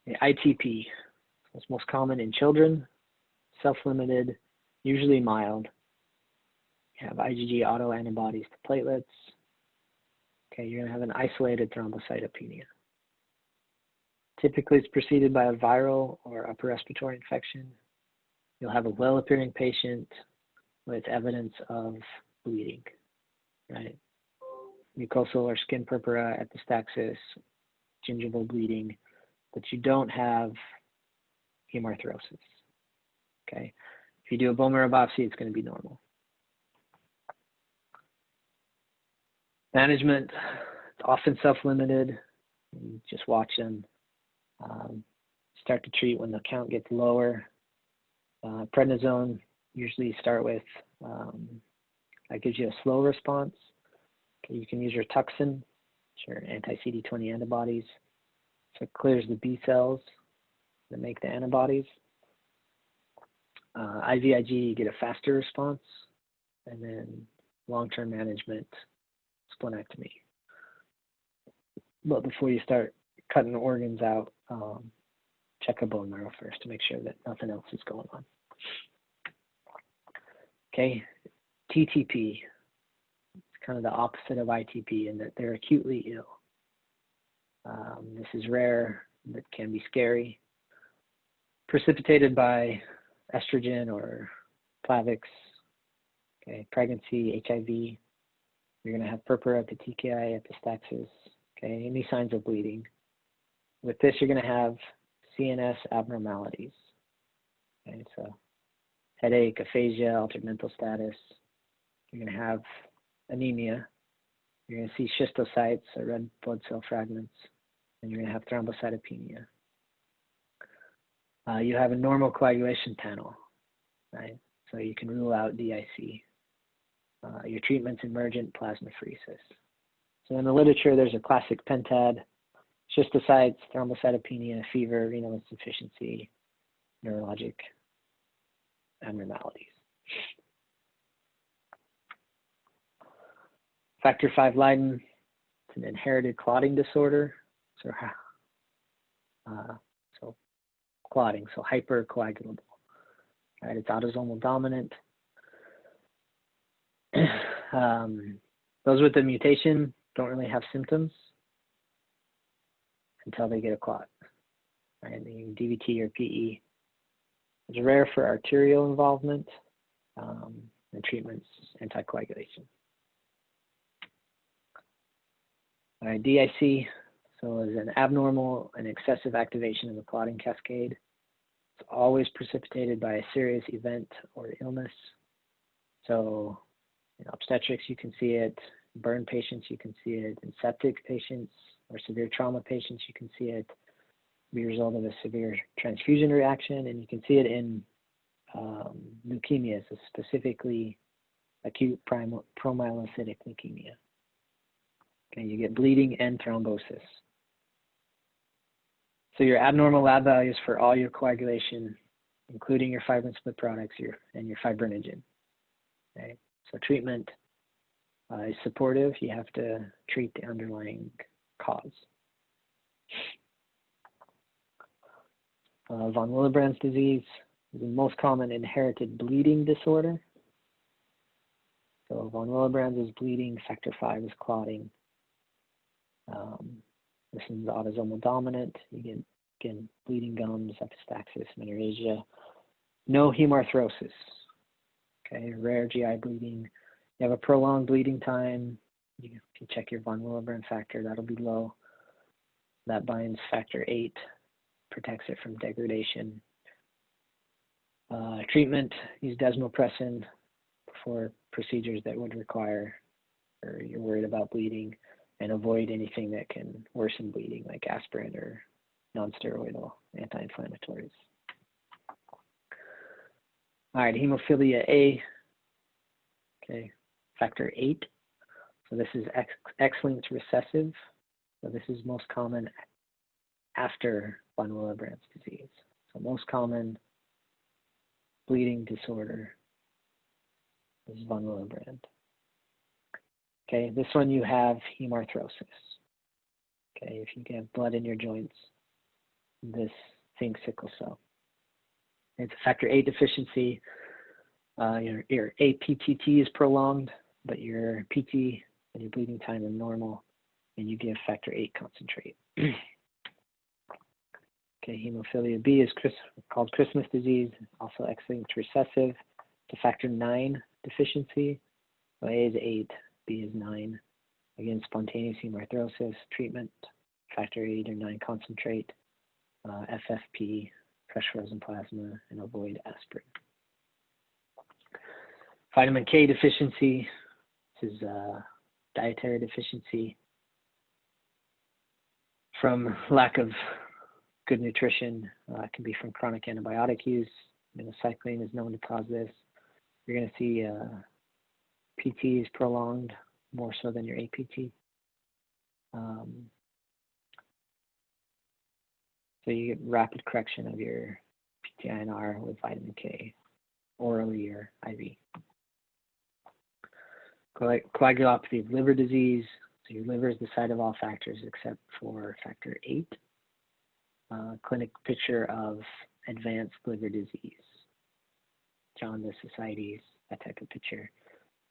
The ITP, it's most common in children, self-limited, usually mild. You have IgG autoantibodies to platelets. Okay, you're going to have an isolated thrombocytopenia. Typically, it's preceded by a viral or upper respiratory infection. You'll have a well-appearing patient with evidence of bleeding, right? mucosal or skin purpura, epistaxis, gingival bleeding, but you don't have hemarthrosis. Okay, if you do a bone marrow biopsy, it's going to be normal. Management, it's often self-limited. You just watch them. Start to treat when the count gets lower. Prednisone, usually start with, that gives you a slow response. Okay, you can use your Rituxan, which are anti-CD20 antibodies. So it clears the B cells that make the antibodies. IVIG, you get a faster response. And then long-term management, splenectomy. But before you start cutting organs out, check a bone marrow first to make sure that nothing else is going on. Okay, TTP, it's kind of the opposite of ITP in that they're acutely ill. This is rare, but can be scary. Precipitated by estrogen or Plavix, okay, pregnancy, HIV. You're going to have purpura, petechiae, epistaxis, okay, any signs of bleeding. With this, you're going to have CNS abnormalities. Okay, so headache, aphasia, altered mental status. You're going to have anemia. You're going to see schistocytes, or red blood cell fragments, and you're going to have thrombocytopenia. You have a normal coagulation panel, right? So you can rule out DIC. Your treatment's emergent plasmapheresis. So in the literature, there's a classic pentad: schistocytes, thrombocytopenia, fever, renal insufficiency, neurologic abnormalities. Factor V Leiden, it's an inherited clotting disorder. So clotting, so hypercoagulable. Right, it's autosomal dominant. Those with the mutation don't really have symptoms until they get a clot, right? DVT or PE. It's rare for arterial involvement, and treatments anticoagulation. All right, DIC, so is an abnormal and excessive activation of the clotting cascade. It's always precipitated by a serious event or illness. So in obstetrics, you can see it. Burn patients, you can see it. In septic patients or severe trauma patients, you can see it be a result of a severe transfusion reaction, and you can see it in leukemias, specifically acute promyelocytic leukemia. Okay, you get bleeding and thrombosis. So your abnormal lab values for all your coagulation, including your fibrin split products and your fibrinogen. Okay, so treatment is supportive. You have to treat the underlying cause. Von Willebrand's disease is the most common inherited bleeding disorder. So von Willebrand's is bleeding, factor V is clotting. This is autosomal dominant. You get, again, bleeding gums, epistaxis, menorrhagia. No hemarthrosis. Okay, rare GI bleeding. You have a prolonged bleeding time. You can check your von Willebrand factor. That'll be low. That binds factor VIII, protects it from degradation. Treatment, use desmopressin for procedures that would require, or you're worried about bleeding, and avoid anything that can worsen bleeding, like aspirin or non-steroidal anti-inflammatories. All right, hemophilia A, okay, factor VIII. So this is X-linked recessive. So this is most common after von Willebrand's disease. So most common bleeding disorder is von Willebrand. Okay, this one you have hemarthrosis. Okay, if you have blood in your joints, this thinks sickle cell. It's a factor VIII deficiency. Your APTT is prolonged, but your PT and your bleeding time are normal, and you give factor VIII concentrate. Okay, hemophilia B is called Christmas disease, also X-linked recessive, to factor IX deficiency. So A is 8, B is 9. Again, spontaneous hemolysis treatment, factor 8 or 9 concentrate, FFP, fresh frozen plasma, and avoid aspirin. Vitamin K deficiency. This is dietary deficiency from lack of good nutrition. It can be from chronic antibiotic use. Minocycline is known to cause this. You're going to see PT is prolonged more so than your APT. So you get rapid correction of your PTINR with vitamin K, orally or IV. Coagulopathy of liver disease. So your liver is the site of all factors except for factor 8. Clinic picture of advanced liver disease. Jaundice, ascites, that type of picture.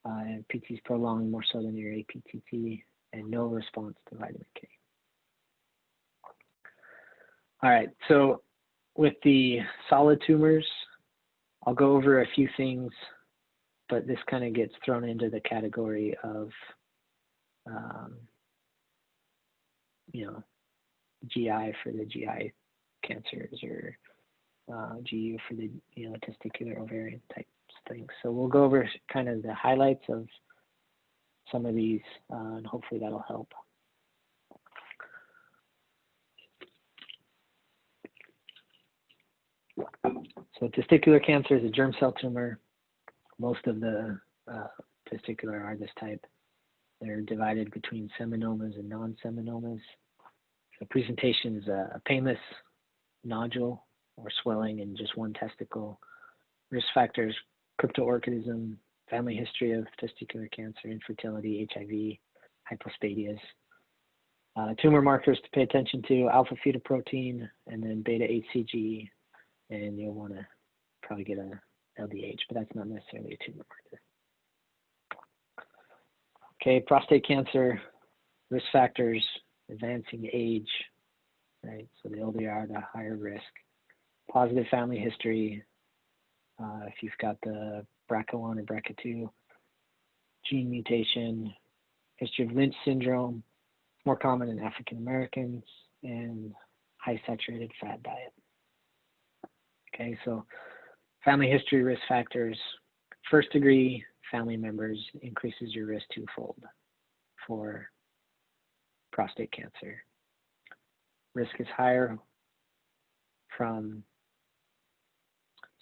And PT is prolonged more so than your APTT, and no response to vitamin K. All right, so with the solid tumors, I'll go over a few things, but this kind of gets thrown into the category of, GI for the GI cancers, or GU for the testicular ovarian type things. So we'll go over kind of the highlights of some of these, and hopefully that'll help. So testicular cancer is a germ cell tumor. Most of the testicular are this type. They're divided between seminomas and non-seminomas. The presentation is a painless nodule or swelling in just one testicle. Risk factors: cryptorchidism, family history of testicular cancer, infertility, HIV, hypospadias. Tumor markers to pay attention to: alpha fetoprotein and then beta HCG, and you'll want to probably get a LDH, but that's not necessarily a tumor marker. Okay, prostate cancer, risk factors: advancing age, right? So the older you are, the higher risk. Positive family history, if you've got the BRCA1 or BRCA2 gene mutation. History of Lynch syndrome, more common in African Americans, and high saturated fat diet. Okay, so family history risk factors: first degree family members increases your risk twofold for prostate cancer. Risk is higher from,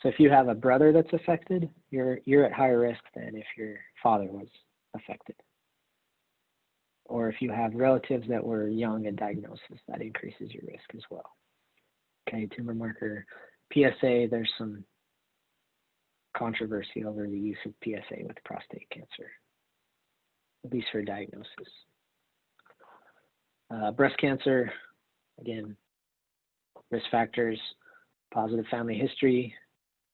so if you have a brother that's affected, you're at higher risk than if your father was affected. Or if you have relatives that were young at diagnosis, that increases your risk as well. Okay, tumor marker PSA, there's some controversy over the use of PSA with prostate cancer, at least for diagnosis. Breast cancer, again, risk factors: positive family history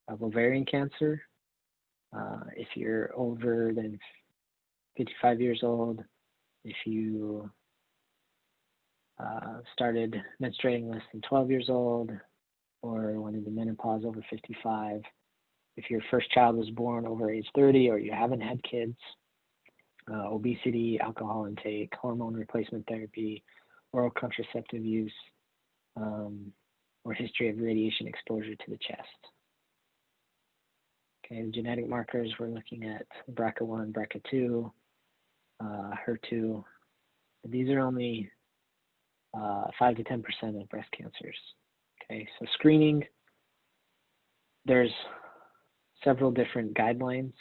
of ovarian cancer. If you're over than 55 years old, if you started menstruating less than 12 years old, or went into menopause over 55, if your first child was born over age 30, or you haven't had kids, obesity, alcohol intake, hormone replacement therapy, oral contraceptive use, or history of radiation exposure to the chest. Okay, the genetic markers, we're looking at BRCA1, BRCA2, HER2. These are only 5 to 10% of breast cancers. Okay, so screening, there's several different guidelines,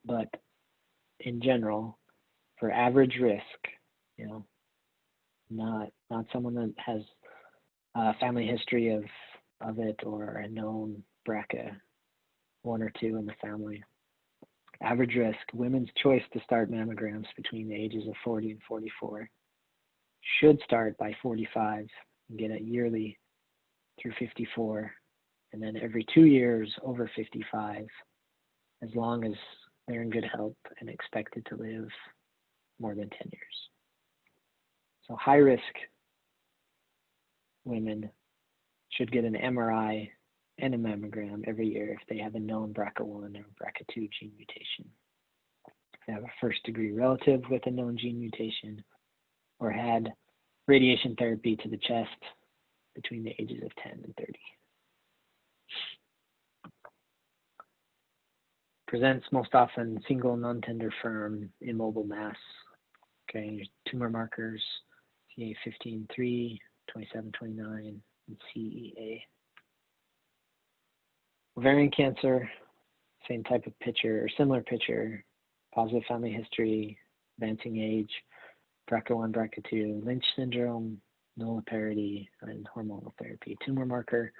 but in general, for average risk, not someone that has a family history of it or a known BRCA 1 or 2 in the family. Average risk, women's choice to start mammograms between the ages of 40 and 44 should start by 45 and get it yearly through 54, and then every 2 years over 55, as long as they're in good health and expected to live more than 10 years. So high risk women should get an MRI and a mammogram every year if they have a known BRCA1 or BRCA2 gene mutation. to have a first-degree relative with a known gene mutation, or had radiation therapy to the chest between the ages of 10 and 30. Presents most often single, non-tender, firm, immobile mass. Okay, tumor markers, CA15-3, 27-29, and CEA. Ovarian cancer, same type of picture, or similar picture, positive family history, advancing age, BRCA1, BRCA2, Lynch syndrome, nulliparity, and hormonal therapy. Tumor marker,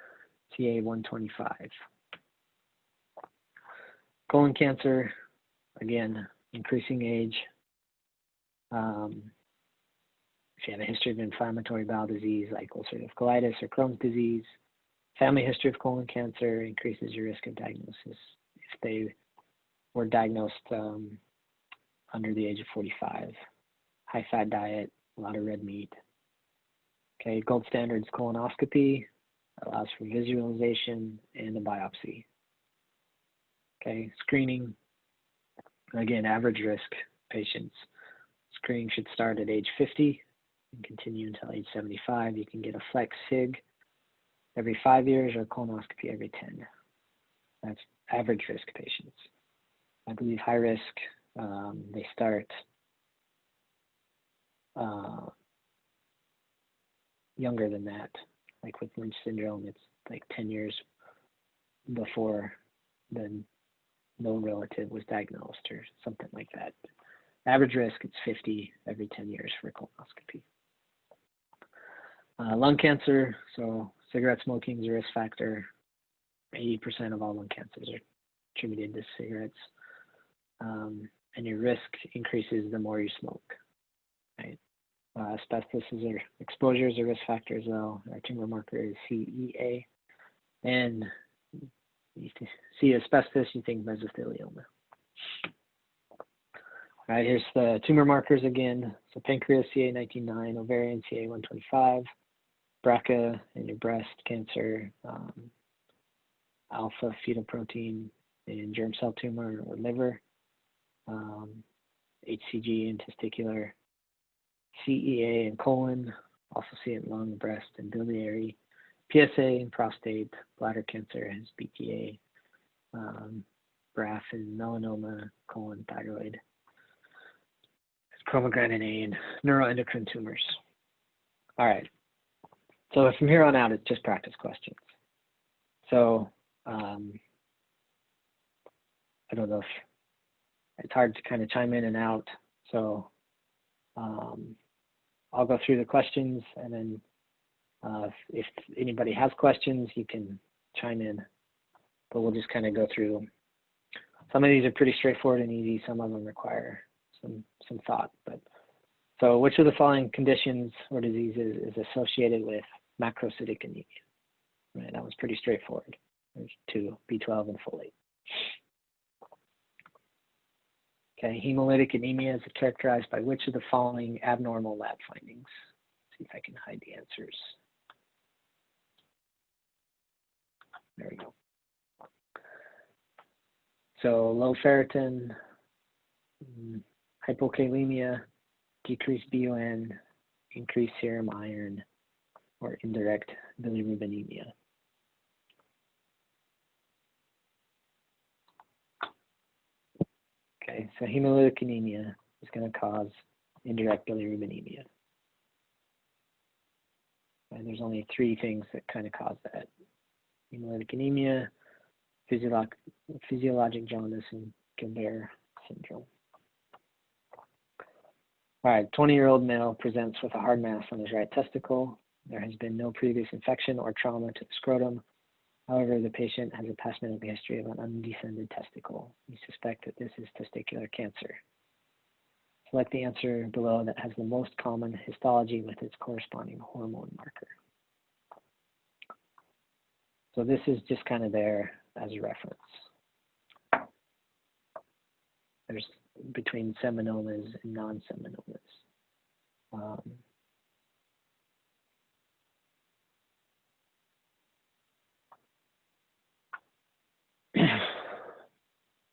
CA125. Colon cancer, again, increasing age. If you have a history of inflammatory bowel disease like ulcerative colitis or Crohn's disease, family history of colon cancer increases your risk of diagnosis if they were diagnosed under the age of 45. High fat diet, a lot of red meat. Okay, gold standard is colonoscopy, allows for visualization and a biopsy. Okay, screening, again, average risk patients. Screening should start at age 50 and continue until age 75. You can get a flex FIG every 5 years or colonoscopy every 10. That's average risk patients. I believe high risk, they start younger than that. Like with Lynch syndrome, it's like 10 years before the no relative was diagnosed or something like that. Average risk, it's 50 every 10 years for colonoscopy. Lung cancer, so cigarette smoking is a risk factor. 80% of all lung cancers are attributed to cigarettes. And your risk increases the more you smoke, right? Asbestos exposure is a risk factor as well. Our tumor marker is CEA. And you see asbestos, you think mesothelioma. All right, here's the tumor markers again. So pancreas, CA19-9, ovarian, CA125, BRCA in your breast cancer, alpha fetoprotein in germ cell tumor or liver, HCG in testicular, CEA in colon, also see it in lung, breast, and biliary, PSA in prostate, bladder cancer has BPA, BRAF in melanoma, colon, thyroid, chromogranin A in neuroendocrine tumors. All right. So from here on out, it's just practice questions. So I don't know if it's hard to kind of chime in and out. So I'll go through the questions, and then if anybody has questions, you can chime in. But we'll just kind of go through them. Some of these are pretty straightforward and easy. Some of them require some thought. But so which of the following conditions or diseases is associated with macrocytic anemia? Right, that was pretty straightforward. There's 2, B12 and folate. Okay, hemolytic anemia is characterized by which of the following abnormal lab findings? Let's see if I can hide the answers. There we go. So low ferritin, hypokalemia, decreased BUN, increased serum iron, or indirect bilirubinemia. Okay, so hemolytic anemia is going to cause indirect bilirubinemia. And there's only 3 things that kind of cause that. Hemolytic anemia, physiologic jaundice, and Gilbert syndrome. All right, 20-year-old male presents with a hard mass on his right testicle. There has been no previous infection or trauma to the scrotum. However, the patient has a past medical history of an undescended testicle. We suspect that this is testicular cancer. Select the answer below that has the most common histology with its corresponding hormone marker. So this is just kind of there as a reference. There's between seminomas and non-seminomas.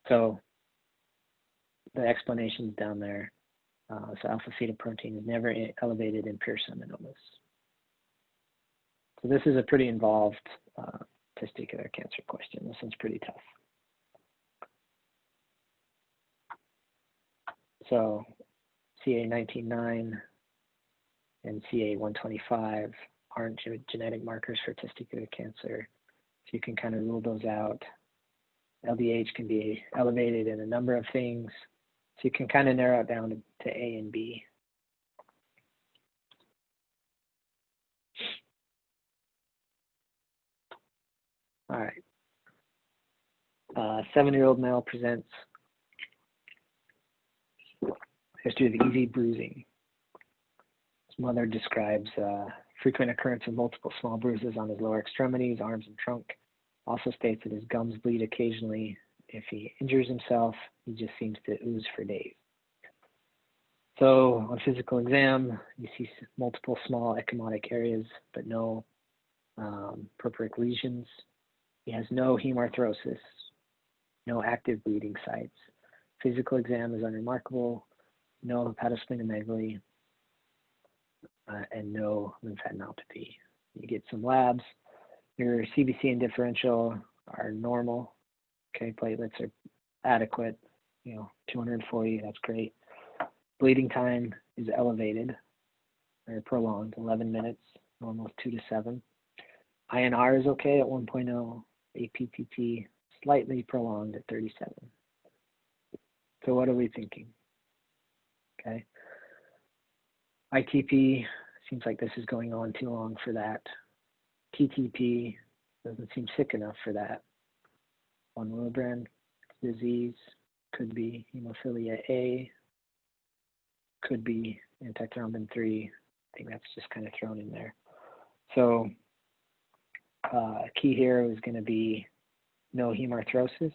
So the explanations down there. So alpha-fetoprotein is never elevated in pure seminomas. So this is a pretty involved testicular cancer question. This one's pretty tough. So CA19-9 and CA125 aren't genetic markers for testicular cancer. So you can kind of rule those out. LDH can be elevated in a number of things. So you can kind of narrow it down to A and B. All right. 7-year-old male presents history of easy bruising. His mother describes frequent occurrence of multiple small bruises on his lower extremities, arms, and trunk. Also states that his gums bleed occasionally. If he injures himself, he just seems to ooze for days. So on physical exam, you see multiple small ecchymotic areas, but no purpuric lesions. He has no hemarthrosis, no active bleeding sites. Physical exam is unremarkable, no hepatosplenomegaly, and no lymphadenopathy. You get some labs. Your CBC and differential are normal. Okay, platelets are adequate. 240, that's great. Bleeding time is elevated or prolonged, 11 minutes, almost 2 to 7. INR is okay at 1.0. APTT slightly prolonged at 37. So what are we thinking? Okay. ITP seems like this is going on too long for that. TTP doesn't seem sick enough for that. Von Willebrand disease could be hemophilia A, could be antithrombin 3. I think that's just kind of thrown in there. So key here is going to be no hemarthrosis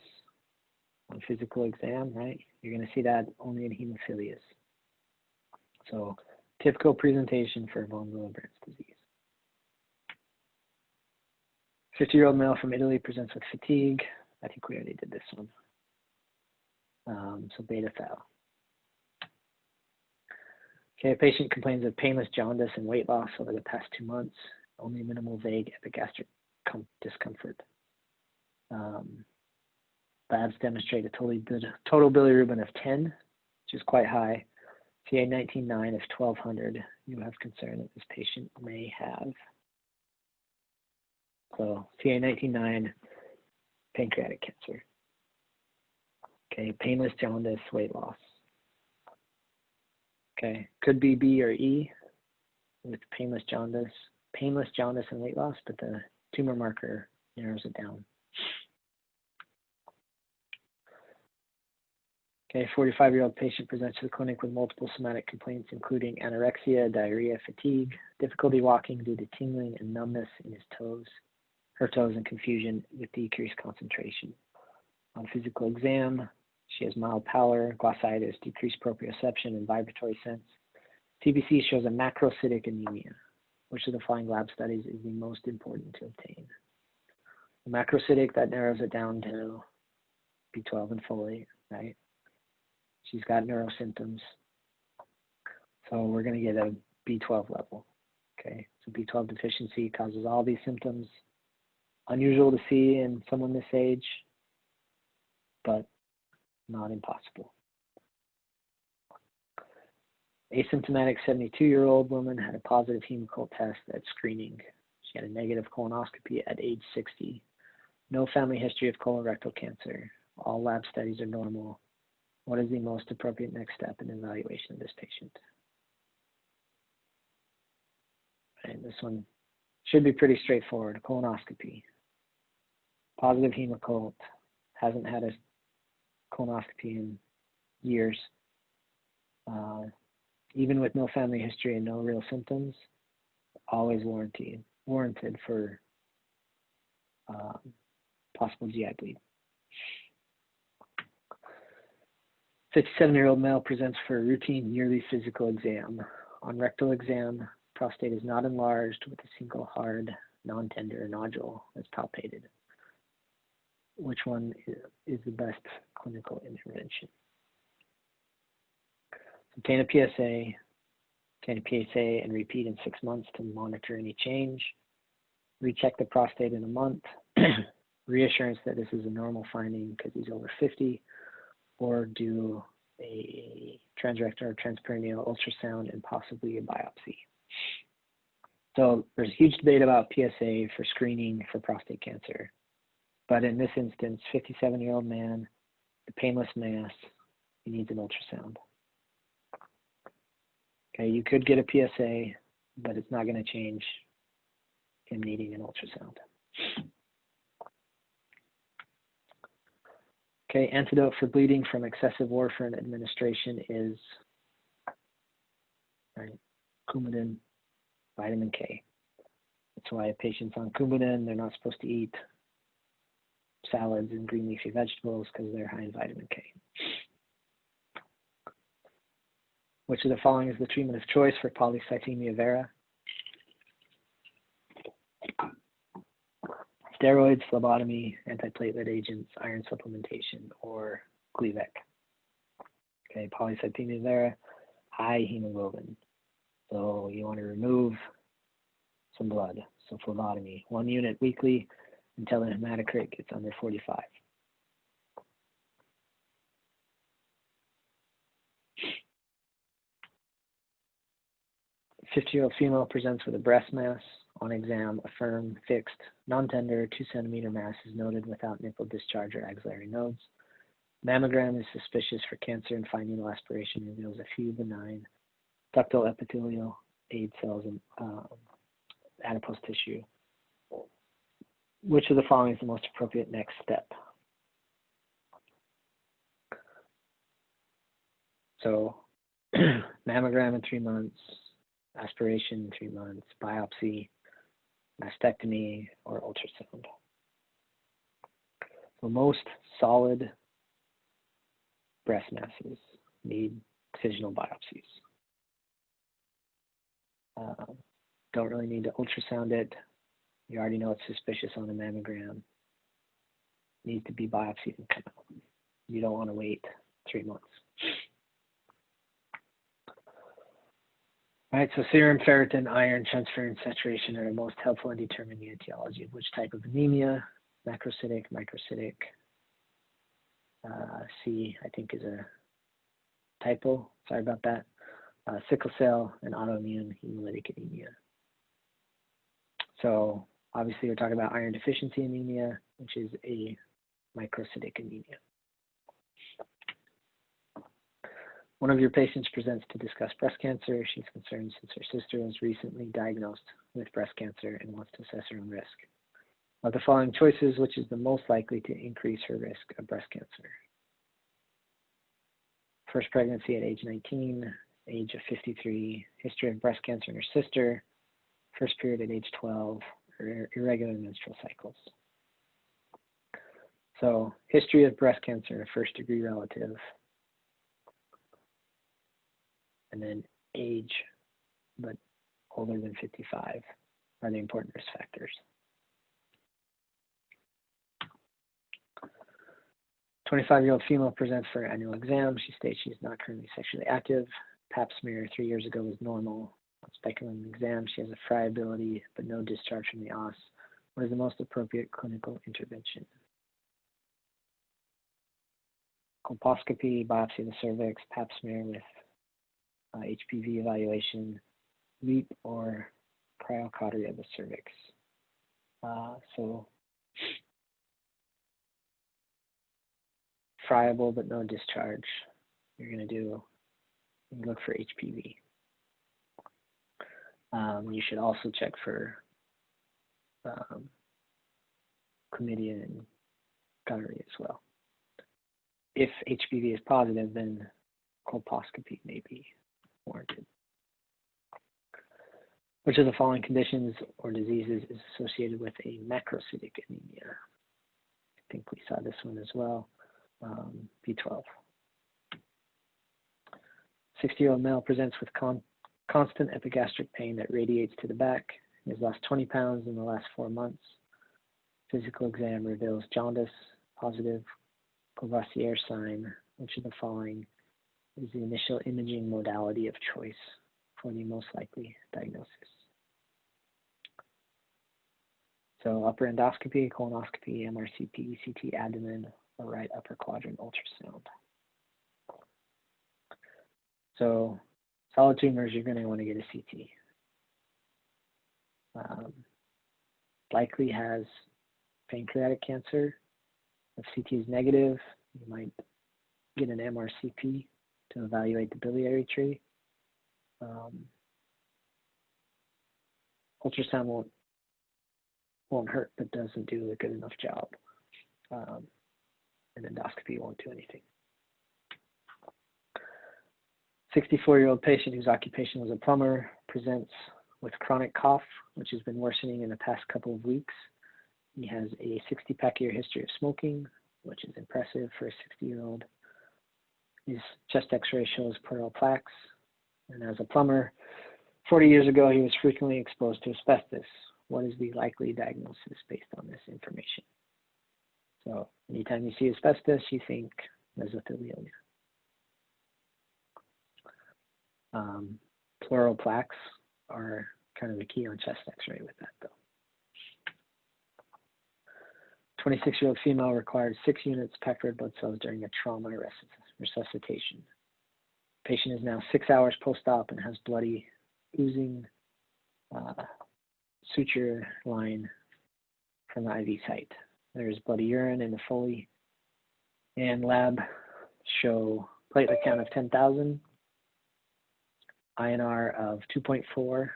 on physical exam, right? You're going to see that only in hemophilias. So typical presentation for von Willebrand's disease. 50-year-old male from Italy presents with fatigue. I think we already did this one. So beta thal. Okay, a patient complains of painless jaundice and weight loss over the past 2 months, only minimal vague epigastric discomfort. Labs demonstrate a total bilirubin of 10, which is quite high. CA19-9 of 1200. You have concern that this patient may have. So CA19-9, pancreatic cancer. Okay, painless jaundice, weight loss. Okay, could be B or E with painless jaundice and weight loss, but the tumor marker narrows it down. Okay, 45-year-old patient presents to the clinic with multiple somatic complaints, including anorexia, diarrhea, fatigue, difficulty walking due to tingling and numbness in his toes, her toes, and confusion with decreased concentration. On physical exam, she has mild pallor, glossitis, decreased proprioception, and vibratory sense. CBC shows a macrocytic anemia. Which of the following lab studies is the most important to obtain? The macrocytic, that narrows it down to B12 and folate, right? She's got neuro symptoms. So we're going to get a B12 level, okay? So B12 deficiency causes all these symptoms. Unusual to see in someone this age, but not impossible. Asymptomatic 72-year-old woman had a positive hemoccult test at screening. She had a negative colonoscopy at age 60. No family history of colorectal cancer. All lab studies are normal. What is the most appropriate next step in evaluation of this patient? And this one should be pretty straightforward. A colonoscopy. Positive hemoccult. Hasn't had a colonoscopy in years. Even with no family history and no real symptoms, always warranted for possible GI bleed. 57-year-old male presents for a routine yearly physical exam. On rectal exam, prostate is not enlarged with a single hard, non-tender nodule that's palpated. Which one is the best clinical intervention? Obtain a PSA, and repeat in 6 months to monitor any change. Recheck the prostate in a month. Reassurance that this is a normal finding because he's over 50, or do a transrectal or transperineal ultrasound and possibly a biopsy. So there's a huge debate about PSA for screening for prostate cancer. But in this instance, 57-year-old man, a painless mass, he needs an ultrasound. Okay, you could get a PSA, but it's not going to change him needing an ultrasound. Okay, antidote for bleeding from excessive warfarin administration is Coumadin, vitamin K. That's why patients on Coumadin, they're not supposed to eat salads and green leafy vegetables because they're high in vitamin K. Which of the following is the treatment of choice for Polycythemia Vera? Steroids, phlebotomy, antiplatelet agents, iron supplementation, or Gleevec. Okay, Polycythemia Vera, high hemoglobin. So you want to remove some blood. So phlebotomy, 1 unit weekly until the hematocrit gets under 45. A 50-year-old female presents with a breast mass. On exam, a firm, fixed, non-tender 2-centimeter mass is noted without nipple discharge or axillary nodes. Mammogram is suspicious for cancer, and fine needle aspiration reveals a few benign ductal epithelial aid cells and adipose tissue. Which of the following is the most appropriate next step? So, mammogram in 3 months, aspiration in 3 months, biopsy, mastectomy, or ultrasound. So most solid breast masses need excisional biopsies. Don't really need to ultrasound it. You already know it's suspicious on a mammogram. Needs to be biopsied and come out. You don't want to wait 3 months. All right, so serum ferritin, iron, transferrin saturation are the most helpful in determining the etiology of which type of anemia. Macrocytic, microcytic. C, I think, is a typo. Sorry about that. Sickle cell and autoimmune hemolytic anemia. So obviously we're talking about iron deficiency anemia, which is a microcytic anemia. One of your patients presents to discuss breast cancer. She's concerned since her sister was recently diagnosed with breast cancer and wants to assess her own risk. Of the following choices, which is the most likely to increase her risk of breast cancer? First pregnancy at age 19, age of 53, history of breast cancer in her sister, first period at age 12, or irregular menstrual cycles. So, history of breast cancer in a first degree relative, and then age, but older than 55 are the important risk factors. 25-year-old female presents for annual exam. She states she's not currently sexually active. Pap smear 3 years ago was normal. On speculum exam, she has a friability, but no discharge from the os. What is the most appropriate clinical intervention? Colposcopy, biopsy of the cervix, pap smear with HPV evaluation, LEEP, or cryocautery of the cervix. So friable but no discharge. You're going to look for HPV. You should also check for chlamydia and gonorrhea as well. If HPV is positive, then colposcopy may be warranted. Which of the following conditions or diseases is associated with a macrocytic anemia? I think we saw this one as well. B12. 60-year-old male presents with constant epigastric pain that radiates to the back. He has lost 20 pounds in the last 4 months. Physical exam reveals jaundice, positive Courvoisier sign. Which of the following is the initial imaging modality of choice for the most likely diagnosis. So upper endoscopy, colonoscopy, MRCP, CT abdomen, or right upper quadrant ultrasound. So solid tumors, you're going to want to get a CT. Likely has pancreatic cancer. If CT is negative, you might get an MRCP to evaluate the biliary tree. Ultrasound won't hurt, but doesn't do a good enough job. And endoscopy won't do anything. 64-year-old patient whose occupation was a plumber presents with chronic cough, which has been worsening in the past couple of weeks. He has a 60-pack year history of smoking, which is impressive for a 60-year-old. His chest x-ray shows pleural plaques. And as a plumber, 40 years ago, he was frequently exposed to asbestos. What is the likely diagnosis based on this information? So anytime you see asbestos, you think mesothelioma. Pleural plaques are kind of the key on chest x-ray with that, though. 26-year-old female required 6 units packed red blood cells during a trauma resuscitation. Patient is now 6 hours post-op and has bloody, oozing suture line from the IV site. There is bloody urine in the Foley, and lab show platelet count of 10,000, INR of 2.4,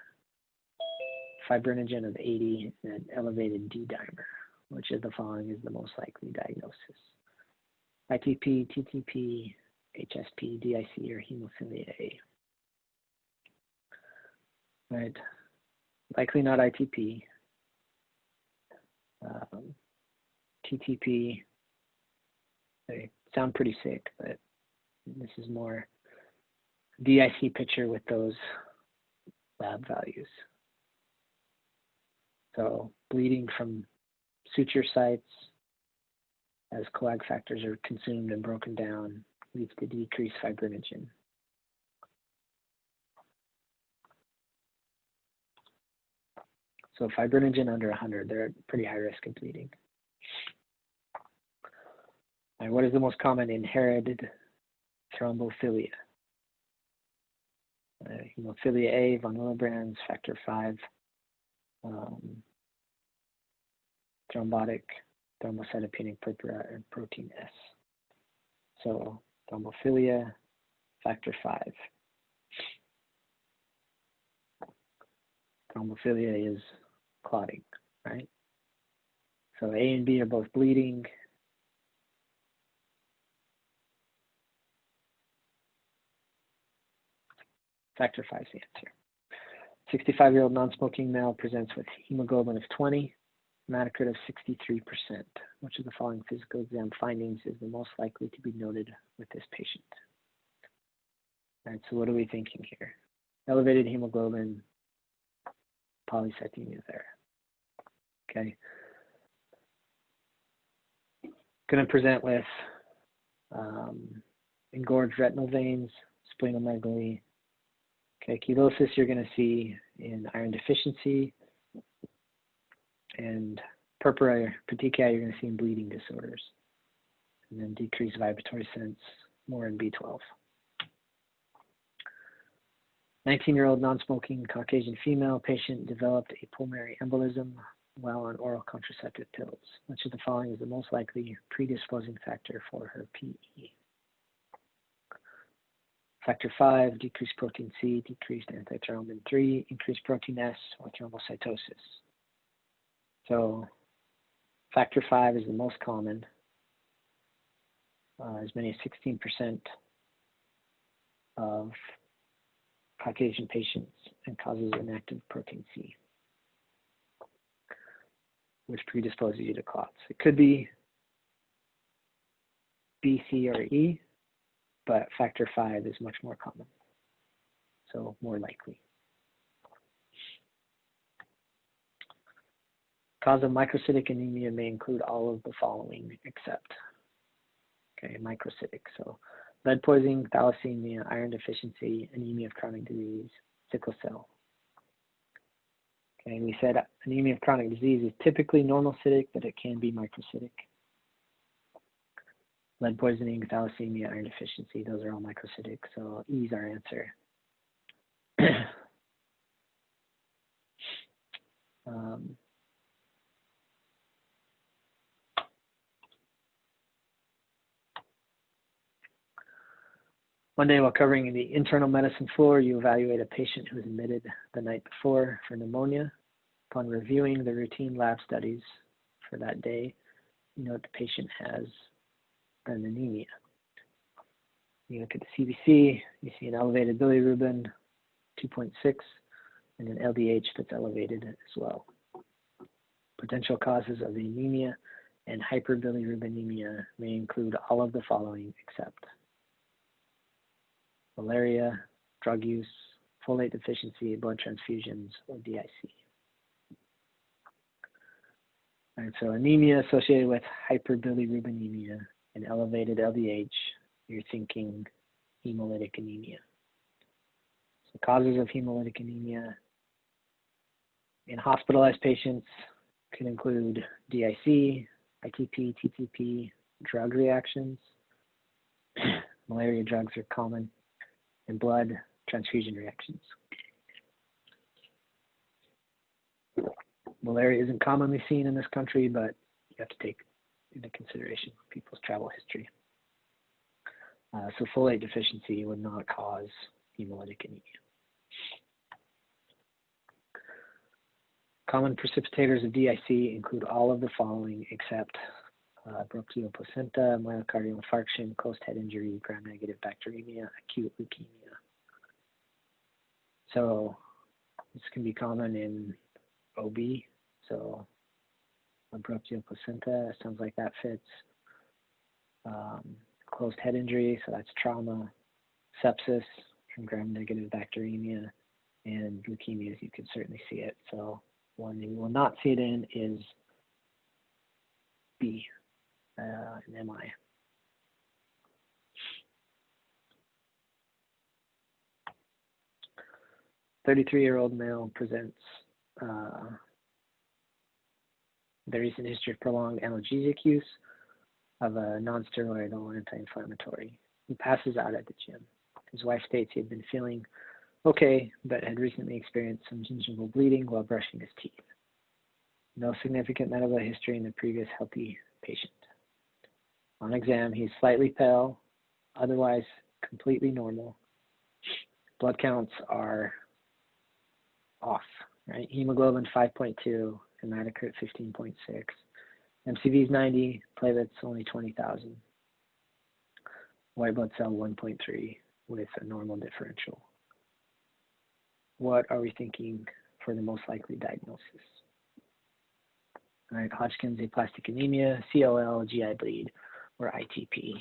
fibrinogen of 80, and an elevated D-dimer. Which of the following is the most likely diagnosis? ITP, TTP, HSP, DIC, or hemophilia A? Right. Likely not ITP. TTP, they sound pretty sick, but this is more DIC picture with those lab values. So bleeding from suture sites as coag factors are consumed and broken down leads to decreased fibrinogen. So fibrinogen under 100, they're at pretty high risk of bleeding. And what is the most common inherited thrombophilia? Hemophilia A, von Willebrand's, factor 5, thrombotic, thrombocytopenic purpura, and protein S. So thrombophilia, factor 5. Thrombophilia is clotting, right? So A and B are both bleeding. Factor 5 is the answer. 65-year-old non-smoking male presents with hemoglobin of 20, hematocrit of 63%. Which of the following physical exam findings is the most likely to be noted with this patient? All right, so what are we thinking here? Elevated hemoglobin, Polycythemia Vera. Okay. Going to present with engorged retinal veins, splenomegaly. Okay, chelosis you're going to see in iron deficiency, and purpura, petechiae you're going to see in bleeding disorders, and then decreased vibratory sense, more in B12. 19-year-old non-smoking Caucasian female patient developed a pulmonary embolism while on oral contraceptive pills. Which of the following is the most likely predisposing factor for her PE? Factor 5, decreased protein C, decreased antithrombin 3, increased protein S, or thrombocytosis. So factor 5 is the most common. As many as 16% of Caucasian patients, and causes inactive protein C, which predisposes you to clots. It could be B, C, or E, but factor 5 is much more common, so more likely. Cause of microcytic anemia may include all of the following except, okay, microcytic. So lead poisoning, thalassemia, iron deficiency, anemia of chronic disease, sickle cell. Okay, we said anemia of chronic disease is typically normocytic, but it can be microcytic. Lead poisoning, thalassemia, iron deficiency, those are all microcytic, so E is our answer. One day while covering the internal medicine floor, you evaluate a patient who was admitted the night before for pneumonia. Upon reviewing the routine lab studies for that day, you note the patient has an anemia. You look at the CBC, you see an elevated bilirubin, 2.6, and an LDH that's elevated as well. Potential causes of the anemia and hyperbilirubinemia may include all of the following except malaria, drug use, folate deficiency, blood transfusions, or DIC. All right, so anemia associated with hyperbilirubinemia and elevated LDH, you're thinking hemolytic anemia. So causes of hemolytic anemia in hospitalized patients can include DIC, ITP, TTP, drug reactions. Malaria drugs are common, and blood transfusion reactions. Malaria isn't commonly seen in this country, but you have to take into consideration people's travel history. So folate deficiency would not cause hemolytic anemia. Common precipitators of DIC include all of the following except bronchial placenta, myocardial infarction, closed head injury, gram-negative bacteremia, acute leukemia. So this can be common in OB, so bronchial placenta, sounds like that fits. Closed head injury, so that's trauma, sepsis from gram-negative bacteremia, and leukemias, you can certainly see it. So one you will not see it in is B, an MI. A 33-year-old male presents the recent history of prolonged analgesic use of a non-steroidal anti-inflammatory. He passes out at the gym. His wife states he had been feeling okay, but had recently experienced some gingival bleeding while brushing his teeth. No significant medical history in the previous healthy patient. On exam, he's slightly pale, otherwise completely normal. Blood counts are off, right? Hemoglobin 5.2, hematocrit 15.6. MCV is 90, platelets only 20,000. White blood cell 1.3 with a normal differential. What are we thinking for the most likely diagnosis? All right, Hodgkin's aplastic anemia, CLL, GI bleed, or ITP.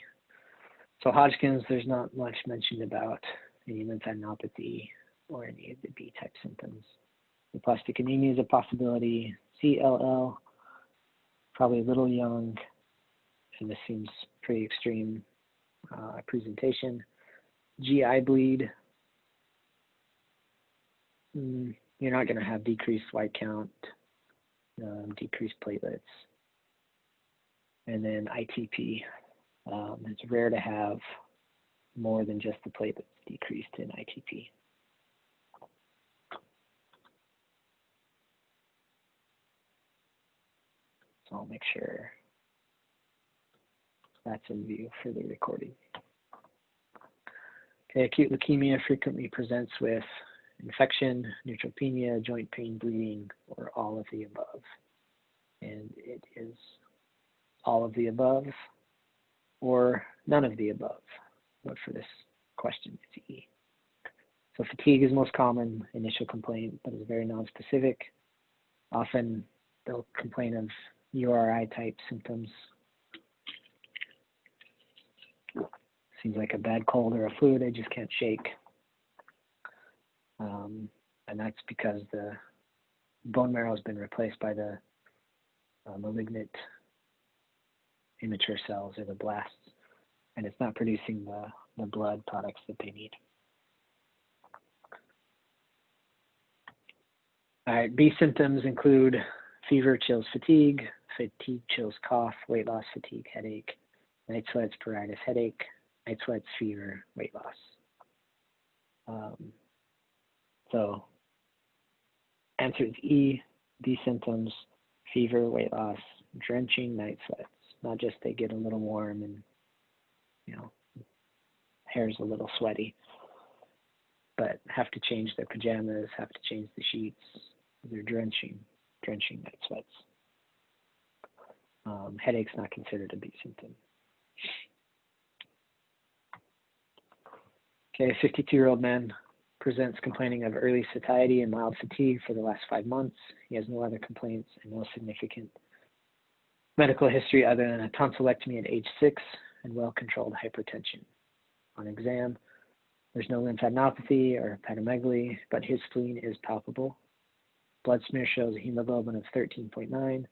So Hodgkin's, there's not much mentioned about any lymphadenopathy or any of the B-type symptoms. Aplastic anemia is a possibility. CLL, probably a little young, and this seems pretty extreme presentation. GI bleed, you're not going to have decreased white count, decreased platelets. And then ITP, it's rare to have more than just the platelets decreased in ITP. So I'll make sure that's in view for the recording. Okay, acute leukemia frequently presents with infection, neutropenia, joint pain, bleeding, or all of the above. And it is all of the above or none of the above. But for this question, it's E. So fatigue is most common initial complaint, but is very nonspecific. Often they'll complain of URI type symptoms. Seems like a bad cold or a flu they just can't shake. And that's because the bone marrow has been replaced by the malignant immature cells or the blasts, and it's not producing the the blood products that they need. All right, B symptoms include fever, chills, fatigue, chills, cough, weight loss, fatigue, headache, night sweats, pruritus, headache, night sweats, fever, weight loss. So answer is E, B symptoms, fever, weight loss, drenching night sweats. Not just they get a little warm and, you know, hair's a little sweaty, but have to change their pajamas, have to change the sheets. They're drenching night sweats. Headache's not considered a B symptom. Okay, a 52-year-old man presents complaining of early satiety and mild fatigue for the last 5 months. He has no other complaints and no significant medical history other than a tonsillectomy at age 6 and well-controlled hypertension. On exam, there's no lymphadenopathy or hepatomegaly, but his spleen is palpable. Blood smear shows a hemoglobin of 13.9,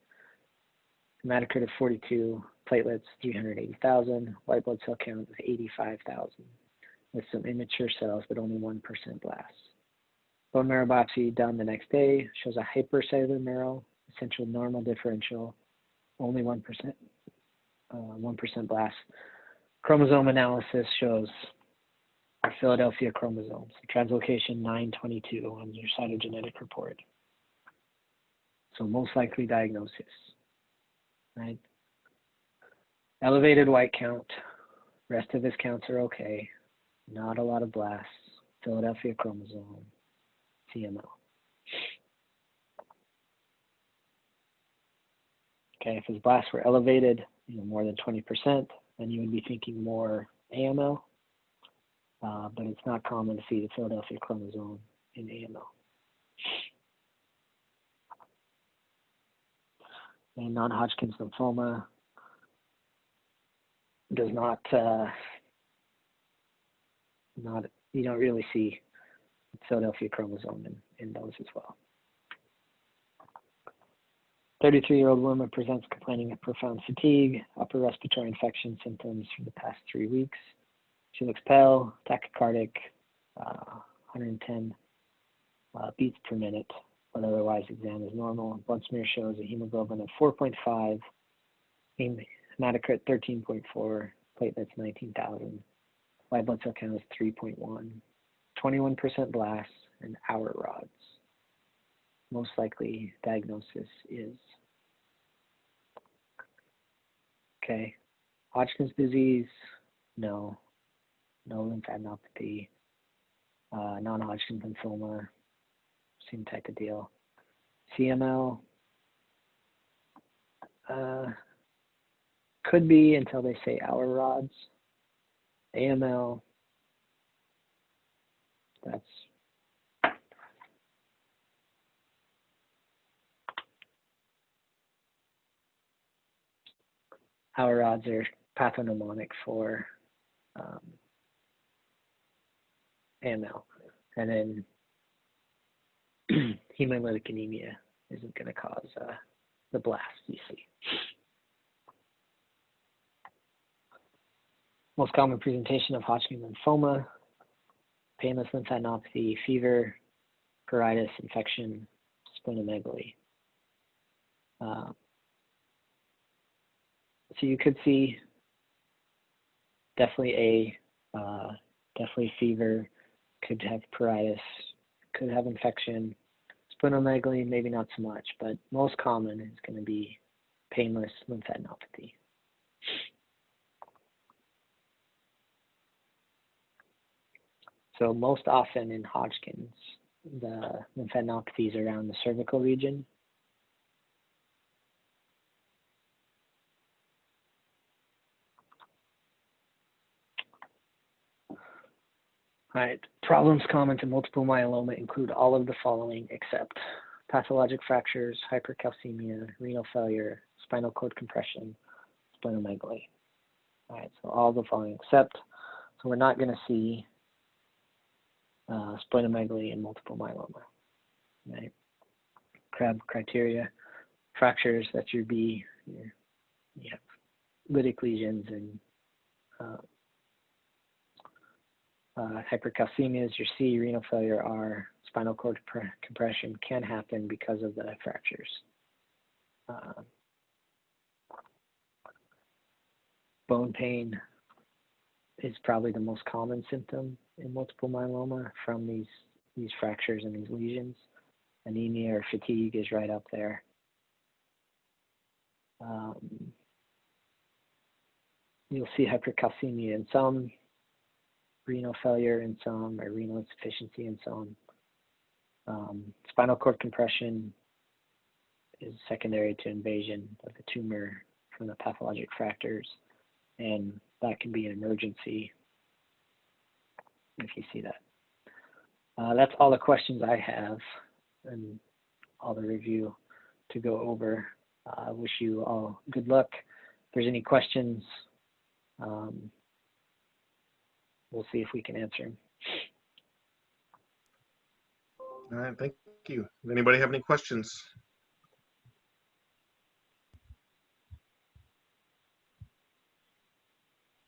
hematocrit of 42, platelets 380,000, white blood cell count of 85,000, with some immature cells but only 1% blasts. Bone marrow biopsy done the next day shows a hypercellular marrow, essential normal differential, only 1% blast. Chromosome analysis shows our Philadelphia chromosomes, translocation 922 on your cytogenetic report. So most likely diagnosis, right? Elevated white count, rest of his counts are okay, not a lot of blasts, Philadelphia chromosome, CML. Okay, if his blasts were elevated, more than 20%, then you would be thinking more AML, but it's not common to see the Philadelphia chromosome in AML. And non-Hodgkin's lymphoma does not, you don't really see Philadelphia chromosome in those as well. 33-year-old woman presents complaining of profound fatigue, upper respiratory infection symptoms for the past 3 weeks. She looks pale, tachycardic, 110 beats per minute, but otherwise exam is normal. Blood smear shows a hemoglobin of 4.5, hematocrit 13.4, platelets 19,000, white blood cell count is 3.1, 21% blasts, and hour rods. Most likely diagnosis is, okay, Hodgkin's disease, no lymphadenopathy, non-Hodgkin's lymphoma, same type of deal. CML, could be until they say hour rods. AML, that's hour rods are pathognomonic for AML. And then hemolytic anemia isn't going to cause the blast you see. Most common presentation of Hodgkin lymphoma, painless lymphadenopathy, fever, pruritus, infection, splenomegaly. So you could see definitely fever, could have pruritus, could have infection, splenomegaly, maybe not so much, but most common is going to be painless lymphadenopathy. So most often in Hodgkin's, the lymphadenopathy is around the cervical region. All right, problems common to multiple myeloma include all of the following except pathologic fractures, hypercalcemia, renal failure, spinal cord compression, splenomegaly. All right, so all the following except, so we're not going to see splenomegaly and multiple myeloma. Right? CRAB criteria, fractures, that's your B. You have lytic lesions and Hypercalcemia is your C, renal failure R, spinal cord compression can happen because of the fractures. Bone pain is probably the most common symptom in multiple myeloma from these fractures and these lesions. Anemia or fatigue is right up there. You'll see hypercalcemia in some, renal failure in some, or renal insufficiency in some. Spinal cord compression is secondary to invasion of the tumor from the pathologic fractures, and that can be an emergency if you see that. That's all the questions I have and all the review to go over. I wish you all good luck. If there's any questions, we'll see if we can answer them. All right, thank you. Does anybody have any questions?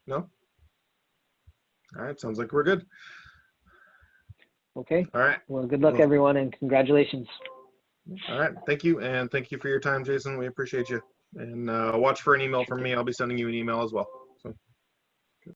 No? All right, sounds like we're good. Okay. All right. Well, good luck, everyone, and congratulations. All right, thank you, and thank you for your time, Jason. We appreciate you. And watch for an email from me. I'll be sending you an email as well.